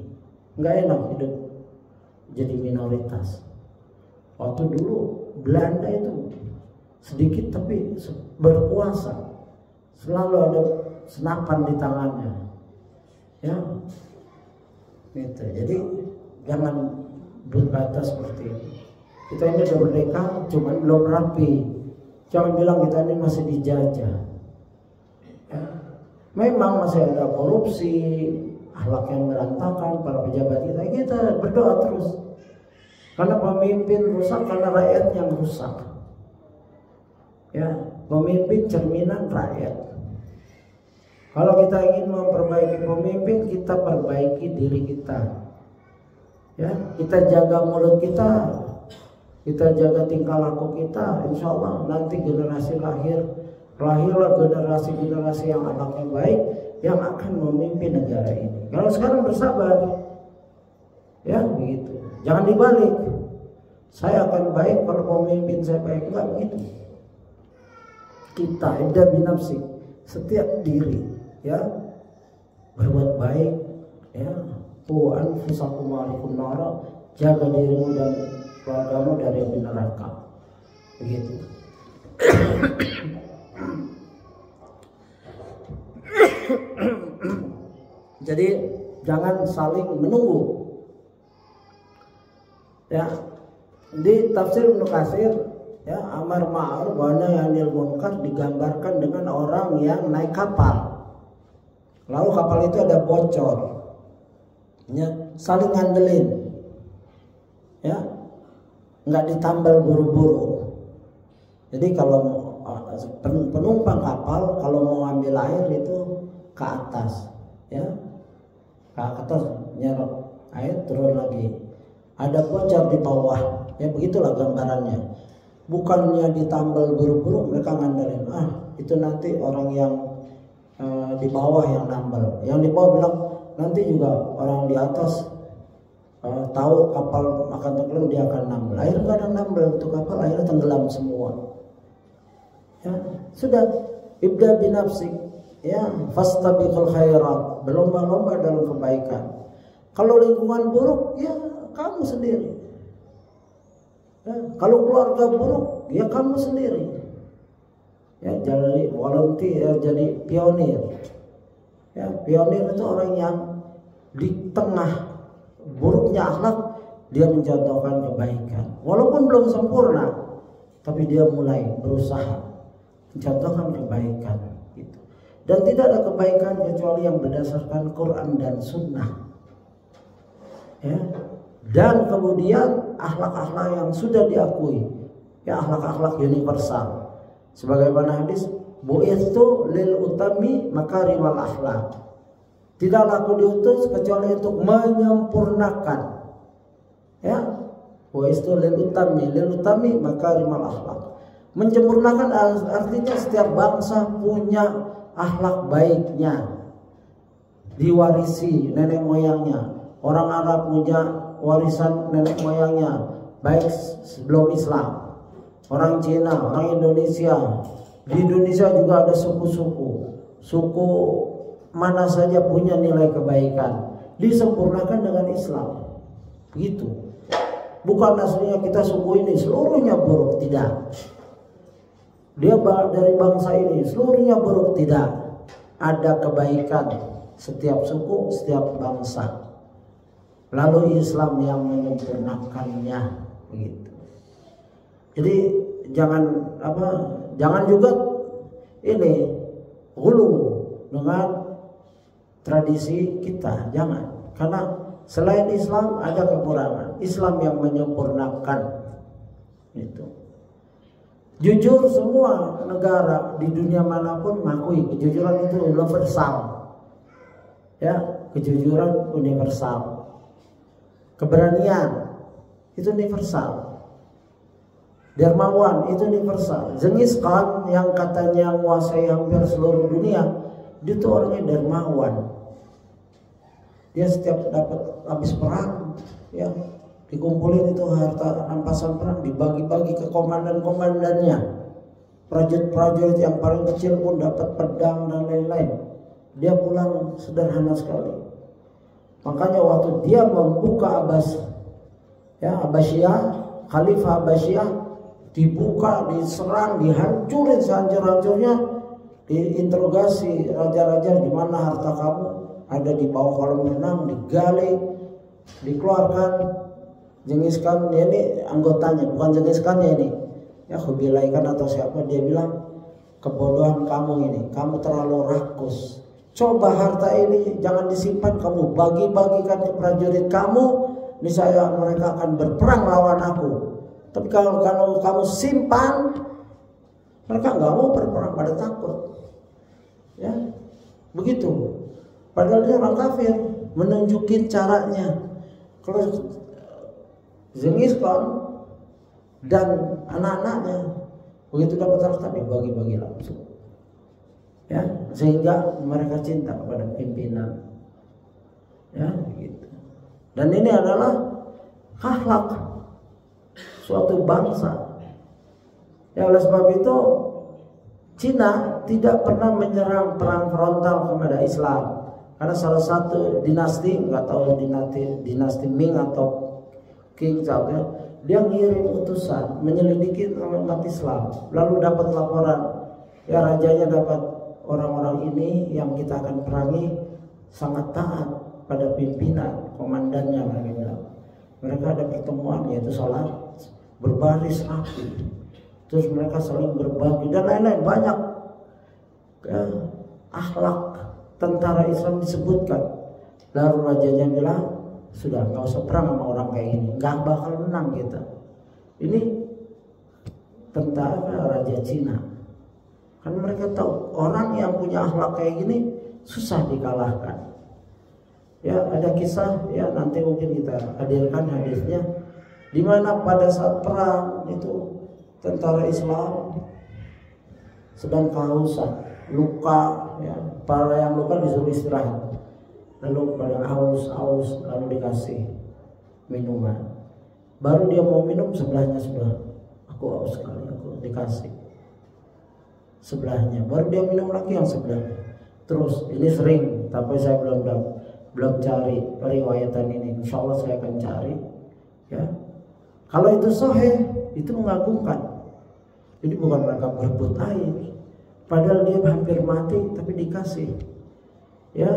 Nggak enak hidup jadi minoritas. Waktu dulu Belanda itu sedikit tapi berkuasa, selalu ada senapan di tangannya. Ya, gitu. Jadi jangan berkata seperti itu. Kita ini udah merdeka, cuman belum rapi. Jangan bilang kita ini masih dijajah. Ya. Memang masih ada korupsi, akhlak yang berantakan, para pejabat kita berdoa terus. Karena pemimpin rusak, karena rakyat yang rusak. Ya, pemimpin cerminan rakyat. Kalau kita ingin memperbaiki pemimpin, kita perbaiki diri kita. Ya, kita jaga mulut kita jaga tingkah laku kita. Insya Allah nanti generasi lahirlah generasi yang anaknya baik, yang akan memimpin negara ini. Kalau sekarang bersabar, ya begitu. Jangan dibalik. Saya akan baik kalau pemimpin saya baik, enggak begitu. Kita ibda binafsi, setiap diri ya berbuat baik, ya anfusakum wa alaikum nara, jaga dirimu dan keluargamu dari api neraka. Begitu. Jadi jangan saling menunggu. Ya, di tafsir Ibnu Katsir, ya, amar ma'ruf wa nahy 'anil munkar digambarkan dengan orang yang naik kapal. Lalu kapal itu ada bocor. Ya, saling ngandelin. Ya, nggak ditambal buru-buru. Jadi kalau penumpang kapal kalau mau ambil air itu ke atas, ya, ke atas nyerok air turun lagi. Ada bocor di bawah, ya begitulah gambarannya. Bukannya ditambal buru-buru, mereka ngandelin, itu nanti orang yang di bawah yang nambal. Yang di bawah bilang nanti juga orang di atas tahu kapal akan tenggelam, dia akan nambal. Akhirnya nggak ada nambal, untuk kapal akhirnya tenggelam semua. Ya, sudah, ibda binafsik, ya, fastabiqul khairat, berlomba-lomba dalam kebaikan. Kalau lingkungan buruk, ya kamu sendiri. Ya, kalau keluarga buruk, ya kamu sendiri. Ya, jadi volunteer, ya, jadi pionir. Ya, pionir itu orang yang di tengah buruknya akhlak dia mencontohkan kebaikan. Walaupun belum sempurna, tapi dia mulai berusaha mencontohkan kebaikan. Gitu. Dan tidak ada kebaikan kecuali yang berdasarkan Quran dan Sunnah. Ya. Dan kemudian akhlak-akhlak yang sudah diakui, ya, akhlak-akhlak universal. Sebagaimana hadis, bu'itsu lil utami makarimal akhlak. Tidaklah aku diutus kecuali untuk menyempurnakan, ya, bu'itsu lil utami makarimal akhlak. Menyempurnakan artinya setiap bangsa punya akhlak baiknya, diwarisi nenek moyangnya. Orang Arab punya warisan nenek moyangnya baik sebelum Islam. Orang Cina, orang Indonesia. Di Indonesia juga ada suku-suku. Suku mana saja punya nilai kebaikan. Disempurnakan dengan Islam. Begitu. Bukan aslinya kita suku ini seluruhnya buruk, tidak. Dia dari bangsa ini seluruhnya buruk, tidak. Ada kebaikan setiap suku, setiap bangsa. Lalu Islam yang menyempurnakannya, begitu. Jadi jangan juga ini hulu dengan tradisi kita, jangan. Karena selain Islam ada kekurangan. Islam yang menyempurnakan itu. Jujur, semua negara di dunia manapun mengakui kejujuran itu universal. Ya, kejujuran universal. Keberanian itu universal. Dermawan itu universal. Genghis Khan yang katanya menguasai hampir seluruh dunia, dia itu orangnya dermawan. Dia setiap dapat habis perang, ya, dikumpulin itu harta rampasan perang, dibagi-bagi ke komandan-komandannya. Prajurit-prajurit yang paling kecil pun dapat pedang dan lain-lain. Dia pulang sederhana sekali. Makanya waktu dia membuka Abbasiyah, Khalifah Abbasiyah, dibuka, diserang, dihancurin sehancur-hancurnya, diinterogasi raja-raja, di mana harta kamu, ada di bawah kolam renang, digali, dikeluarkan. Genghis Khan ini anggotanya, bukan Genghis Khan ini, ya, Kubilai Khan atau siapa, dia bilang, kebodohan kamu ini, kamu terlalu rakus. Coba harta ini jangan disimpan, kamu bagi-bagikan ke prajurit kamu, niscaya mereka akan berperang lawan aku. Tapi kalau kamu simpan, mereka nggak mau berperang, pada takut. Ya, begitu. Padahal dia orang kafir, menunjukin caranya. Kalau Genghis Khan dan anak-anaknya begitu dapat harta dibagi-bagi langsung. Ya, sehingga mereka cinta kepada pimpinan. Ya, begitu. Dan ini adalah akhlak suatu bangsa. Ya, oleh sebab itu Cina tidak pernah menyerang perang frontal kepada Islam. Karena salah satu dinasti, nggak tahu dinasti Ming atau King Charles, ya, dia ngirim utusan menyelidiki umat Islam. Lalu dapat laporan, ya, rajanya dapat orang-orang ini yang kita akan perangi sangat taat pada pimpinan, komandannya, mereka bilang. Mereka ada pertemuan, yaitu sholat berbaris rapi, terus mereka saling berbagi dan lain-lain, banyak akhlak tentara Islam disebutkan. Lalu rajanya bilang, sudah nggak usah perang sama orang kayak ini, nggak bakal menang kita. Ini tentara Raja Cina. Kan mereka tahu orang yang punya akhlak kayak gini susah dikalahkan. Ya, ada kisah, ya, nanti mungkin kita hadirkan hadisnya, di mana pada saat perang itu tentara Islam sedang kehausan, luka, ya, para yang luka disuruh istirahat, lalu pada haus, lalu dikasih minuman. Baru dia mau minum, sebelahnya sudah, aku haus sekali, aku dikasih. sebelahnya, baru dia minum lagi yang sebelahnya. Terus ini sering, tapi saya belum cari riwayatan ini. Insya Allah saya akan cari. Ya, kalau itu sahih, itu mengagumkan. Jadi bukan mereka berebut air, padahal dia hampir mati tapi dikasih. Ya,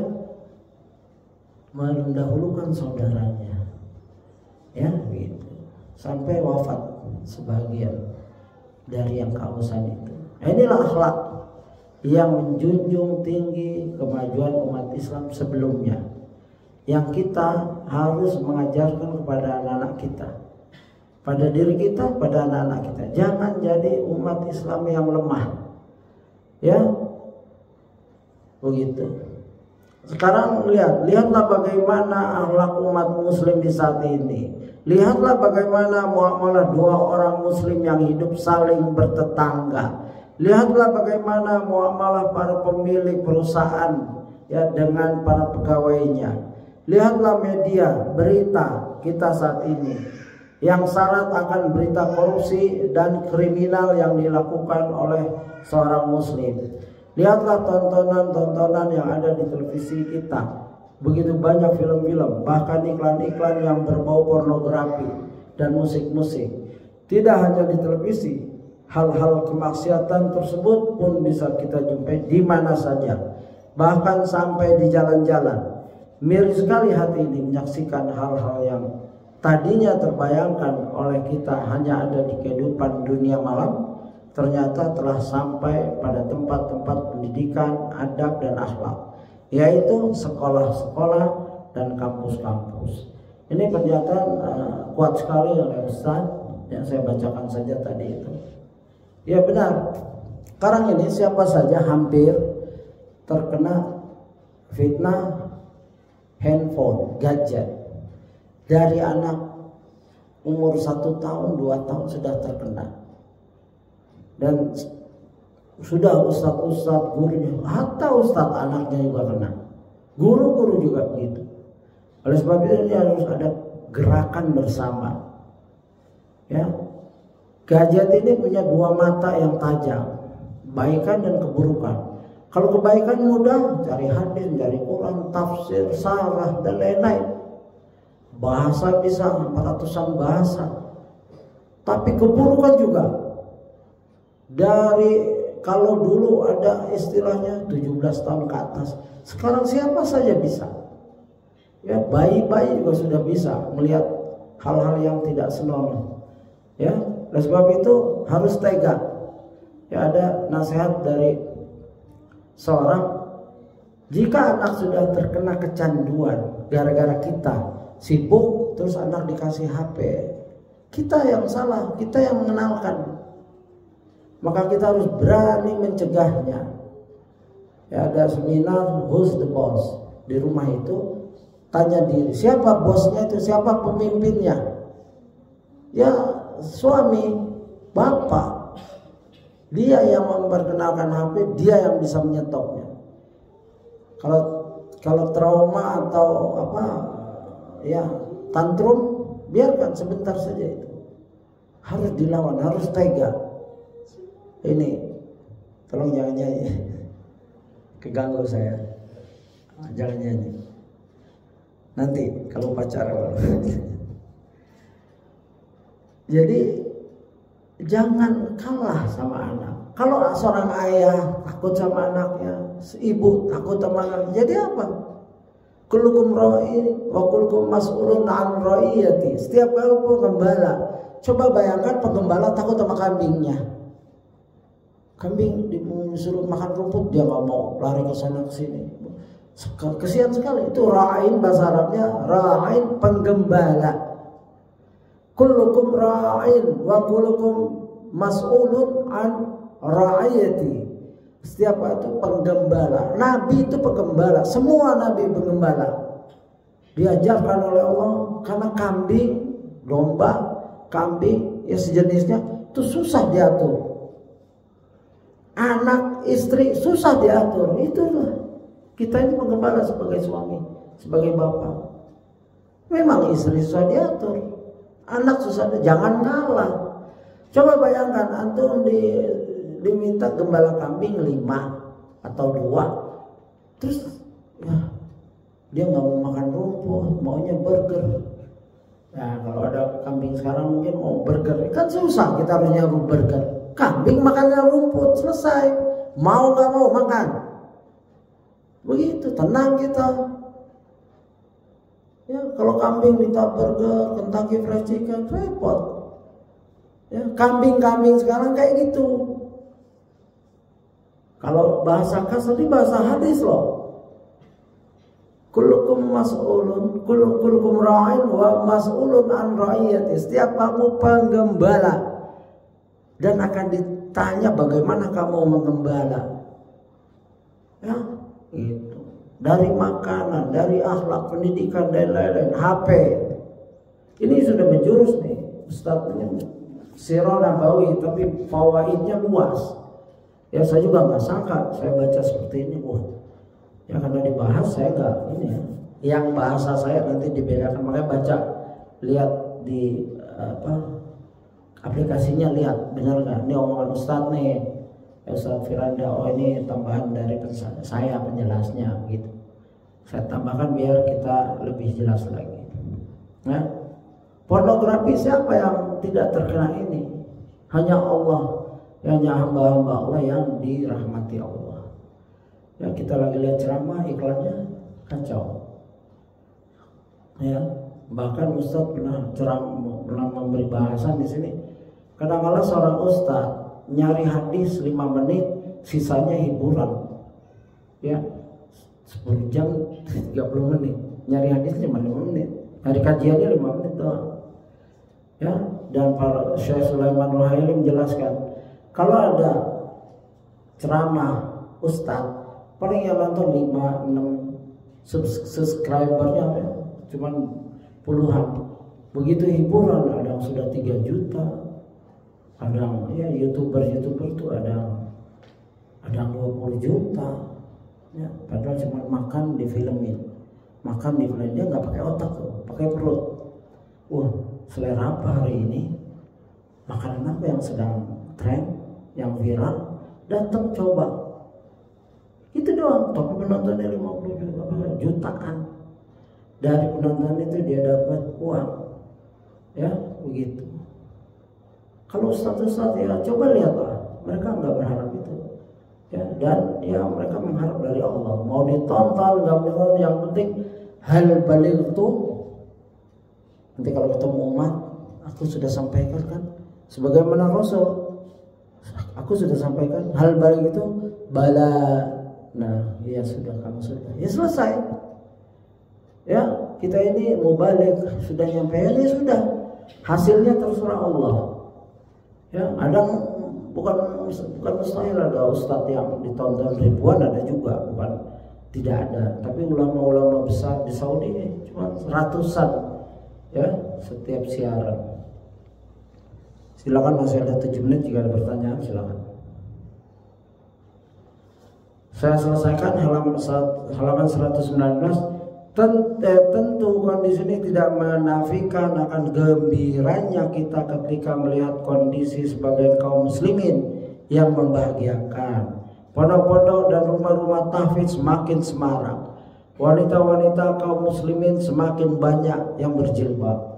mendahulukan saudaranya. Ya, gitu. Sampai wafat sebagian dari yang kehausan itu. Inilah akhlak yang menjunjung tinggi kemajuan umat Islam sebelumnya, yang kita harus mengajarkan kepada anak-anak kita, pada diri kita, pada anak-anak kita. Jangan jadi umat Islam yang lemah. Ya, begitu. Sekarang lihatlah bagaimana akhlak umat muslim di saat ini. Lihatlah bagaimana muamalah dua orang muslim yang hidup saling bertetangga. Lihatlah bagaimana muamalah para pemilik perusahaan ya dengan para pegawainya. Lihatlah media berita kita saat ini yang syarat akan berita korupsi dan kriminal yang dilakukan oleh seorang muslim. Lihatlah tontonan-tontonan yang ada di televisi kita. Begitu banyak film-film, bahkan iklan-iklan yang berbau pornografi dan musik-musik. Tidak hanya di televisi, hal-hal kemaksiatan tersebut pun bisa kita jumpai di mana saja. Bahkan sampai di jalan-jalan. Miris sekali hati ini menyaksikan hal-hal yang tadinya terbayangkan oleh kita hanya ada di kehidupan dunia malam, ternyata telah sampai pada tempat-tempat pendidikan, adab dan akhlak, yaitu sekolah-sekolah dan kampus-kampus. Ini pernyataan kuat sekali oleh Ustaz yang saya bacakan saja tadi itu. Ya benar, sekarang ini siapa saja hampir terkena fitnah handphone, gadget. Dari anak umur 1 tahun, 2 tahun sudah terkena. Dan sudah ustadz gurunya, atau ustadz anaknya juga kena, guru-guru juga begitu. Oleh sebab itu ini harus ada gerakan bersama. Ya, gadget ini punya 2 mata yang tajam, kebaikan dan keburukan. Kalau kebaikan mudah, cari hadis, cari Quran, tafsir, sarah dan lain-lain. Bahasa bisa 400-an bahasa. Tapi keburukan juga. Dari kalau dulu ada istilahnya 17 tahun ke atas, sekarang siapa saja bisa. Ya, bayi-bayi juga sudah bisa melihat hal-hal yang tidak senonoh. Ya, oleh sebab itu harus tega. Ya, ada nasihat dari seorang, jika anak sudah terkena kecanduan gara-gara kita sibuk, terus anak dikasih HP, kita yang salah, kita yang mengenalkan. Maka kita harus berani mencegahnya. Ya, ada seminar Who's the Boss di rumah itu, tanya diri, siapa bosnya itu, siapa pemimpinnya? Ya, suami, bapak. Dia yang memperkenalkan HP, dia yang bisa menyetopnya. Kalau trauma atau apa, ya tantrum, biarkan sebentar saja itu. Harus dilawan, harus tega. Ini, tolong jangan nyanyi, keganggu saya. Jangan nyanyi. Nanti kalau pacaran. Jadi jangan kalah sama anak. Kalau seorang ayah takut sama anaknya, ibu takut sama anaknya, jadi apa? Kullukum ra'in wa kullukum mas'ulun 'an ra'iyati. Setiap kali penggembala, coba bayangkan penggembala takut sama kambingnya. Kambing disuruh makan rumput, dia nggak mau, lari ke sana ke sini. Kesian sekali. Itu ra'in, bahasa Arabnya ra'in, penggembala. Kullukum ra'in wa kullukum mas'ulun an ra'iyati. Setiap itu penggembala. Nabi itu penggembala, semua nabi penggembala. Diajarkan oleh Allah, karena kambing, domba, kambing ya sejenisnya itu susah diatur. Anak, istri susah diatur. Itulah kita ini penggembala sebagai suami, sebagai bapak. Memang istri susah diatur, anak susah, jangan ngalah. Coba bayangkan antum diminta gembala kambing 5 atau 2, terus ya dia nggak mau makan rumput, maunya burger. Nah kalau ada kambing sekarang mungkin mau burger, kan susah kita harus nyuruh burger. Kambing makannya rumput, selesai. Mau nggak mau makan. Begitu, tenang kita. Ya kalau kambing minta burger, Kentucky Fried Chicken, repot. Ya kambing-kambing sekarang kayak gitu. Kalau bahasa kasar ini bahasa hadis loh. Kullukum mas'ulun, kullukum ra'in wa mas'ulun an ra'iyati. Setiap kamu penggembala dan akan ditanya bagaimana kamu mengembala. Ya, itu. Dari makanan, dari akhlak, pendidikan dan lain-lain, HP. Ini sudah menjurus nih, Ustadznya Sirah Nabawi, tapi fawaidnya luas. Ya saya juga nggak sangka, saya baca seperti ini, ya karena dibahas saya nggak ini ya. Yang bahasa saya nanti dibedakan, makanya baca, lihat di aplikasinya, lihat benar nggak ini omongan Ustadz nih, Ustadz Firanda, oh ini tambahan dari saya penjelasnya gitu. Saya tambahkan biar kita lebih jelas lagi. Nah, pornografi siapa yang tidak terkena ini? Hanya Allah. Hanya hamba-hamba Allah yang dirahmati Allah. Ya kita lagi lihat ceramah, iklannya kacau. Ya, bahkan Ustadz pernah memberi bahasan di sini. Kadang-kadang seorang Ustadz nyari hadis 5 menit, sisanya hiburan. Ya, 10 jam 30 menit. Nyari hadis cuma 5 menit. Nyari kajiannya 5 menit doang. Ya, dan para Syekh Sulaiman Ruhaili menjelaskan, kalau ada ceramah Ustadz, paling yang nonton 5-6 subscribernya ya, cuman puluhan. Begitu hiburan, ada yang sudah 3 juta, ada yang ya youtuber tuh ada 20 juta. Ya, padahal cuma makan di filmin, dia nggak pakai otak tuh, pakai perut. Wah, selera apa hari ini? Makanan apa yang sedang tren, yang viral, datang coba. Itu doang, tapi penontonnya 50 jutaan. Dari penonton itu dia dapat uang. Ya, begitu. Kalau ustadz ya coba lihatlah, mereka nggak berharap itu. Ya, dan ya mereka mengharap dari Allah. Mau ditonton, nggak ditonton, yang penting hal balik itu. Nanti kalau ketemu umat, aku sudah sampaikan kan, sebagaimana Rasul. Aku sudah sampaikan hal balik itu bala. Nah, ya sudah, kamu sudah. Ya selesai. Ya, kita ini mau balik, sudah nyampe, ya sudah. Hasilnya terserah Allah. Ya, ada bukan mustahil ada ustadz yang ditonton ribuan, ada juga, bukan tidak ada. Tapi ulama-ulama besar di Saudi cuma ratusan ya setiap siaran. Silakan, masih ada 7 menit, jika ada pertanyaan silakan. Saya selesaikan halaman 119. Tentu kondisi ini tidak menafikan akan gembiranya kita ketika melihat kondisi sebagian kaum muslimin yang membahagiakan. Pondok-pondok dan rumah-rumah tahfidz semakin semarak. Wanita-wanita kaum muslimin semakin banyak yang berjilbab.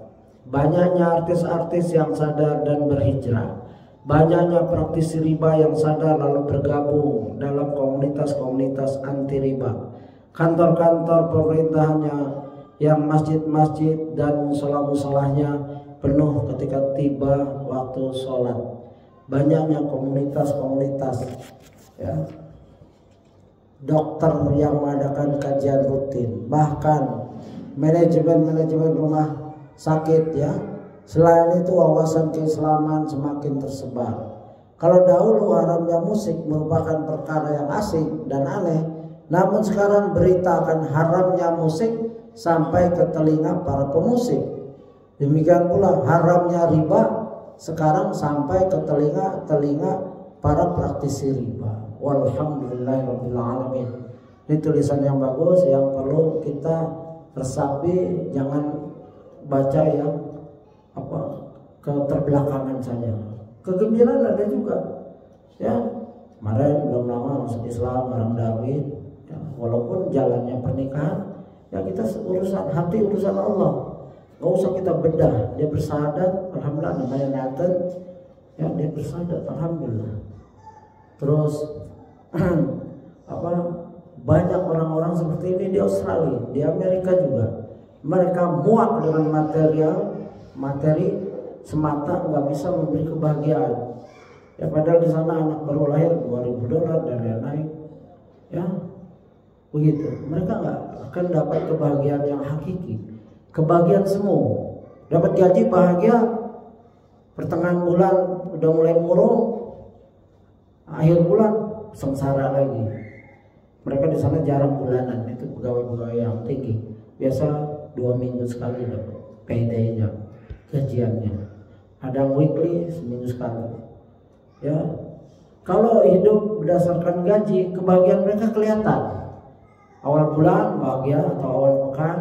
Banyaknya artis-artis yang sadar dan berhijrah. Banyaknya praktisi riba yang sadar lalu bergabung dalam komunitas-komunitas anti riba. Kantor-kantor pemerintahannya yang masjid-masjid dan musola-musolahnya penuh ketika tiba waktu sholat. Banyaknya komunitas-komunitas ya, dokter yang mengadakan kajian rutin, bahkan manajemen rumah sakit ya. Selain itu wawasan keislaman semakin tersebar. Kalau dahulu haramnya musik merupakan perkara yang asing dan aneh, namun sekarang berita akan haramnya musik sampai ke telinga para pemusik. Demikian pula haramnya riba sekarang sampai ke telinga para praktisi riba. Walhamdulillahirabbil alamin. Ini tulisan yang bagus yang perlu kita resapi, jangan baca yang keterbelakangan saja. Kegembiraan ada juga. Ya, kemarin belum lama masuk Islam orang Darwin. Ya, walaupun jalannya pernikahan, ya kita urusan hati, urusan Allah. Gak usah kita bedah. Dia bersahadat, alhamdulillah, namanya Nathan. Ya, dia bersahadat, alhamdulillah. Terus banyak orang-orang seperti ini di Australia, di Amerika juga. Mereka muak dengan materi semata, nggak bisa memberi kebahagiaan. Ya, padahal di sana anak baru lahir $2.000 dan lain-lain. Ya, begitu. Mereka nggak akan dapat kebahagiaan yang hakiki. Kebahagiaan semu. Dapat gaji bahagia, pertengahan bulan udah mulai murung, akhir bulan sengsara lagi. Mereka di sana jarang bulanan, itu pegawai-pegawai yang tinggi. Biasa 2 minggu sekali dapat payday-nya, gajiannya. Ada weekly, seminggu sekali. Ya, kalau hidup berdasarkan gaji, kebahagiaan mereka kelihatan. Awal bulan bahagia atau awal pekan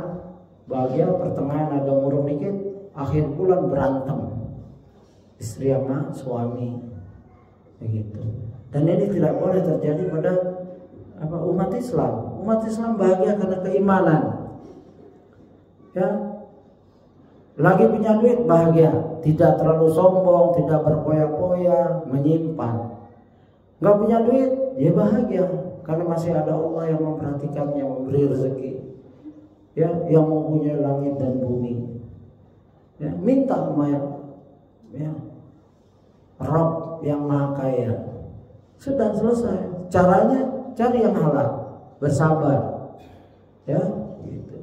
bahagia, pertengahan agak murung dikit, akhir bulan berantem. Istri sama suami, begitu. Dan ini tidak boleh terjadi pada umat Islam. Umat Islam bahagia karena keimanan. Ya, lagi punya duit bahagia, tidak terlalu sombong, tidak berpoya-poya, menyimpan. Nggak punya duit, dia bahagia karena masih ada Allah yang memperhatikannya, memberi rezeki. Ya, yang mempunyai langit dan bumi. Ya, minta sama Rabb yang Maha Kaya. Sudah selesai. Caranya cari yang halal, bersabar. Ya, gitu.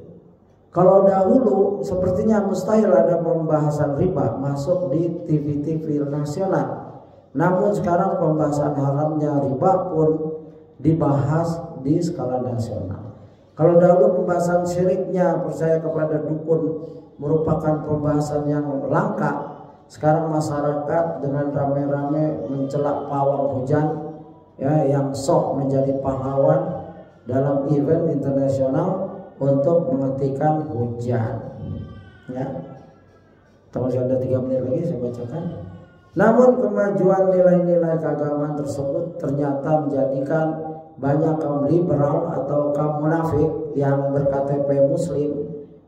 Kalau dahulu sepertinya mustahil ada pembahasan riba masuk di TV-TV nasional. Namun sekarang pembahasan haramnya riba pun dibahas di skala nasional. Kalau dahulu pembahasan syiriknya, percaya kepada dukun, merupakan pembahasan yang langka, sekarang masyarakat dengan rame-rame mencela pawang hujan, ya, yang sok menjadi pahlawan dalam event internasional untuk menghentikan hujan. Ya, masih ada 3 menit lagi saya bacakan. Namun kemajuan nilai-nilai keagamaan tersebut ternyata menjadikan banyak kaum liberal atau kaum munafik yang berKTP Muslim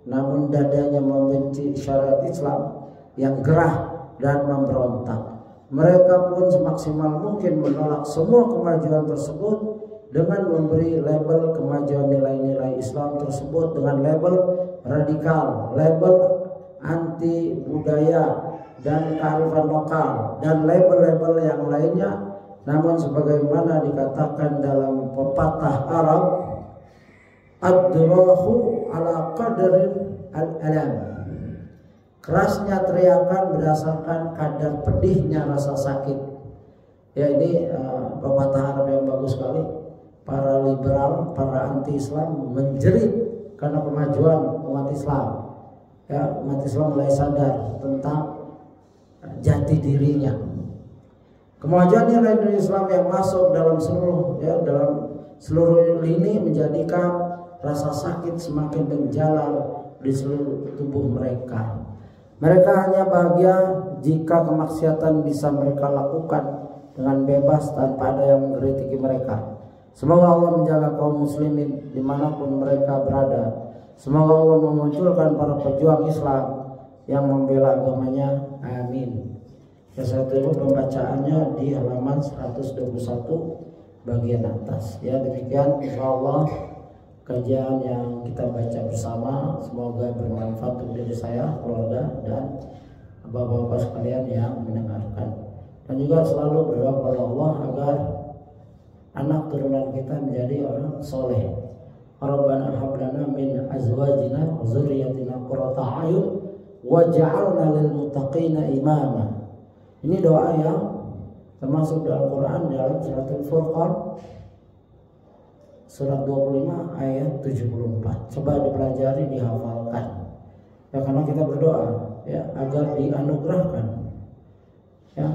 namun dadanya membenci syariat Islam yang gerah dan memberontak. Mereka pun semaksimal mungkin menolak semua kemajuan tersebut dengan memberi label kemajuan nilai-nilai Islam tersebut dengan label radikal, label anti budaya dan kearifan lokal, dan label-label yang lainnya. Namun sebagaimana dikatakan dalam pepatah Arab, ad-durahu ala qadarin al-alam, kerasnya teriakan berdasarkan kadar pedihnya rasa sakit. Ya, ini pepatah Arab yang bagus sekali. Para liberal, para anti-Islam menjerit karena kemajuan umat Islam. Ya, umat Islam mulai sadar tentang jati dirinya. Kemajuan nilai Islam yang masuk dalam seluruh lini menjadikan rasa sakit semakin menjalar di seluruh tubuh mereka. Mereka hanya bahagia jika kemaksiatan bisa mereka lakukan dengan bebas tanpa ada yang mengkritiki mereka. Semoga Allah menjaga kaum muslimin dimanapun mereka berada. Semoga Allah memunculkan para pejuang Islam yang membela agamanya. Amin. Ya, saya tutup pembacaannya di halaman 121 bagian atas. Ya, demikian insyaallah kajian yang kita baca bersama. Semoga bermanfaat untuk diri saya, keluarga, dan bapak-bapak sekalian yang mendengarkan. Dan juga selalu berdoa kepada Allah agar anak turunan kita menjadi orang soleh. Rabbana hab lana min azwajina wa dzurriyyatina qurrata a'yun waj'alna lil muttaqina imama. Ini doa yang termasuk dalam Quran dalam surat Al-Furqan surat 25 ayat 74. Coba dipelajari, dihafalkan. Ya, karena kita berdoa ya agar dianugerahkan ya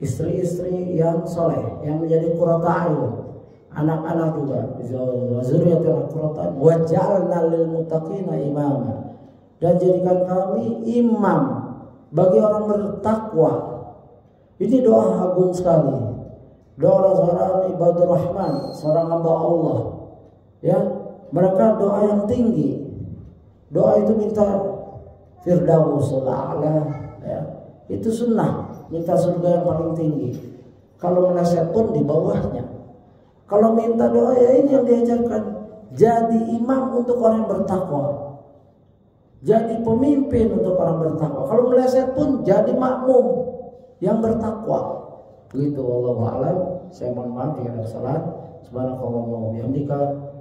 istri-istri yang soleh, yang menjadi qurrata a'yun, anak-anak juga zuriyatan qurrata waj'alna lil muttaqina imama, dan jadikan kami imam bagi orang bertakwa. Ini doa agung sekali. doa seorang ibadur rahman, seorang hamba Allah, ya, mereka doa yang tinggi. Doa itu minta Firdausul A'la, ya. Itu sunnah, minta surga yang paling tinggi. Kalau menasihat pun di bawahnya. Kalau minta doa ya ini yang diajarkan. Jadi imam untuk orang yang bertakwa. Jadi pemimpin untuk orang bertakwa. Kalau menasihat pun jadi makmum yang bertakwa. Begitu, wallahu a'lam. Saya mohon maaf jika ada kesalahan. Subhanakallahumma wa bihamdika,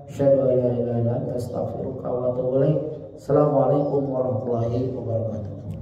asyhadu an la ilaha illa anta, astaghfiruka wa atubu ilaik. Assalamualaikum warahmatullahi wabarakatuh.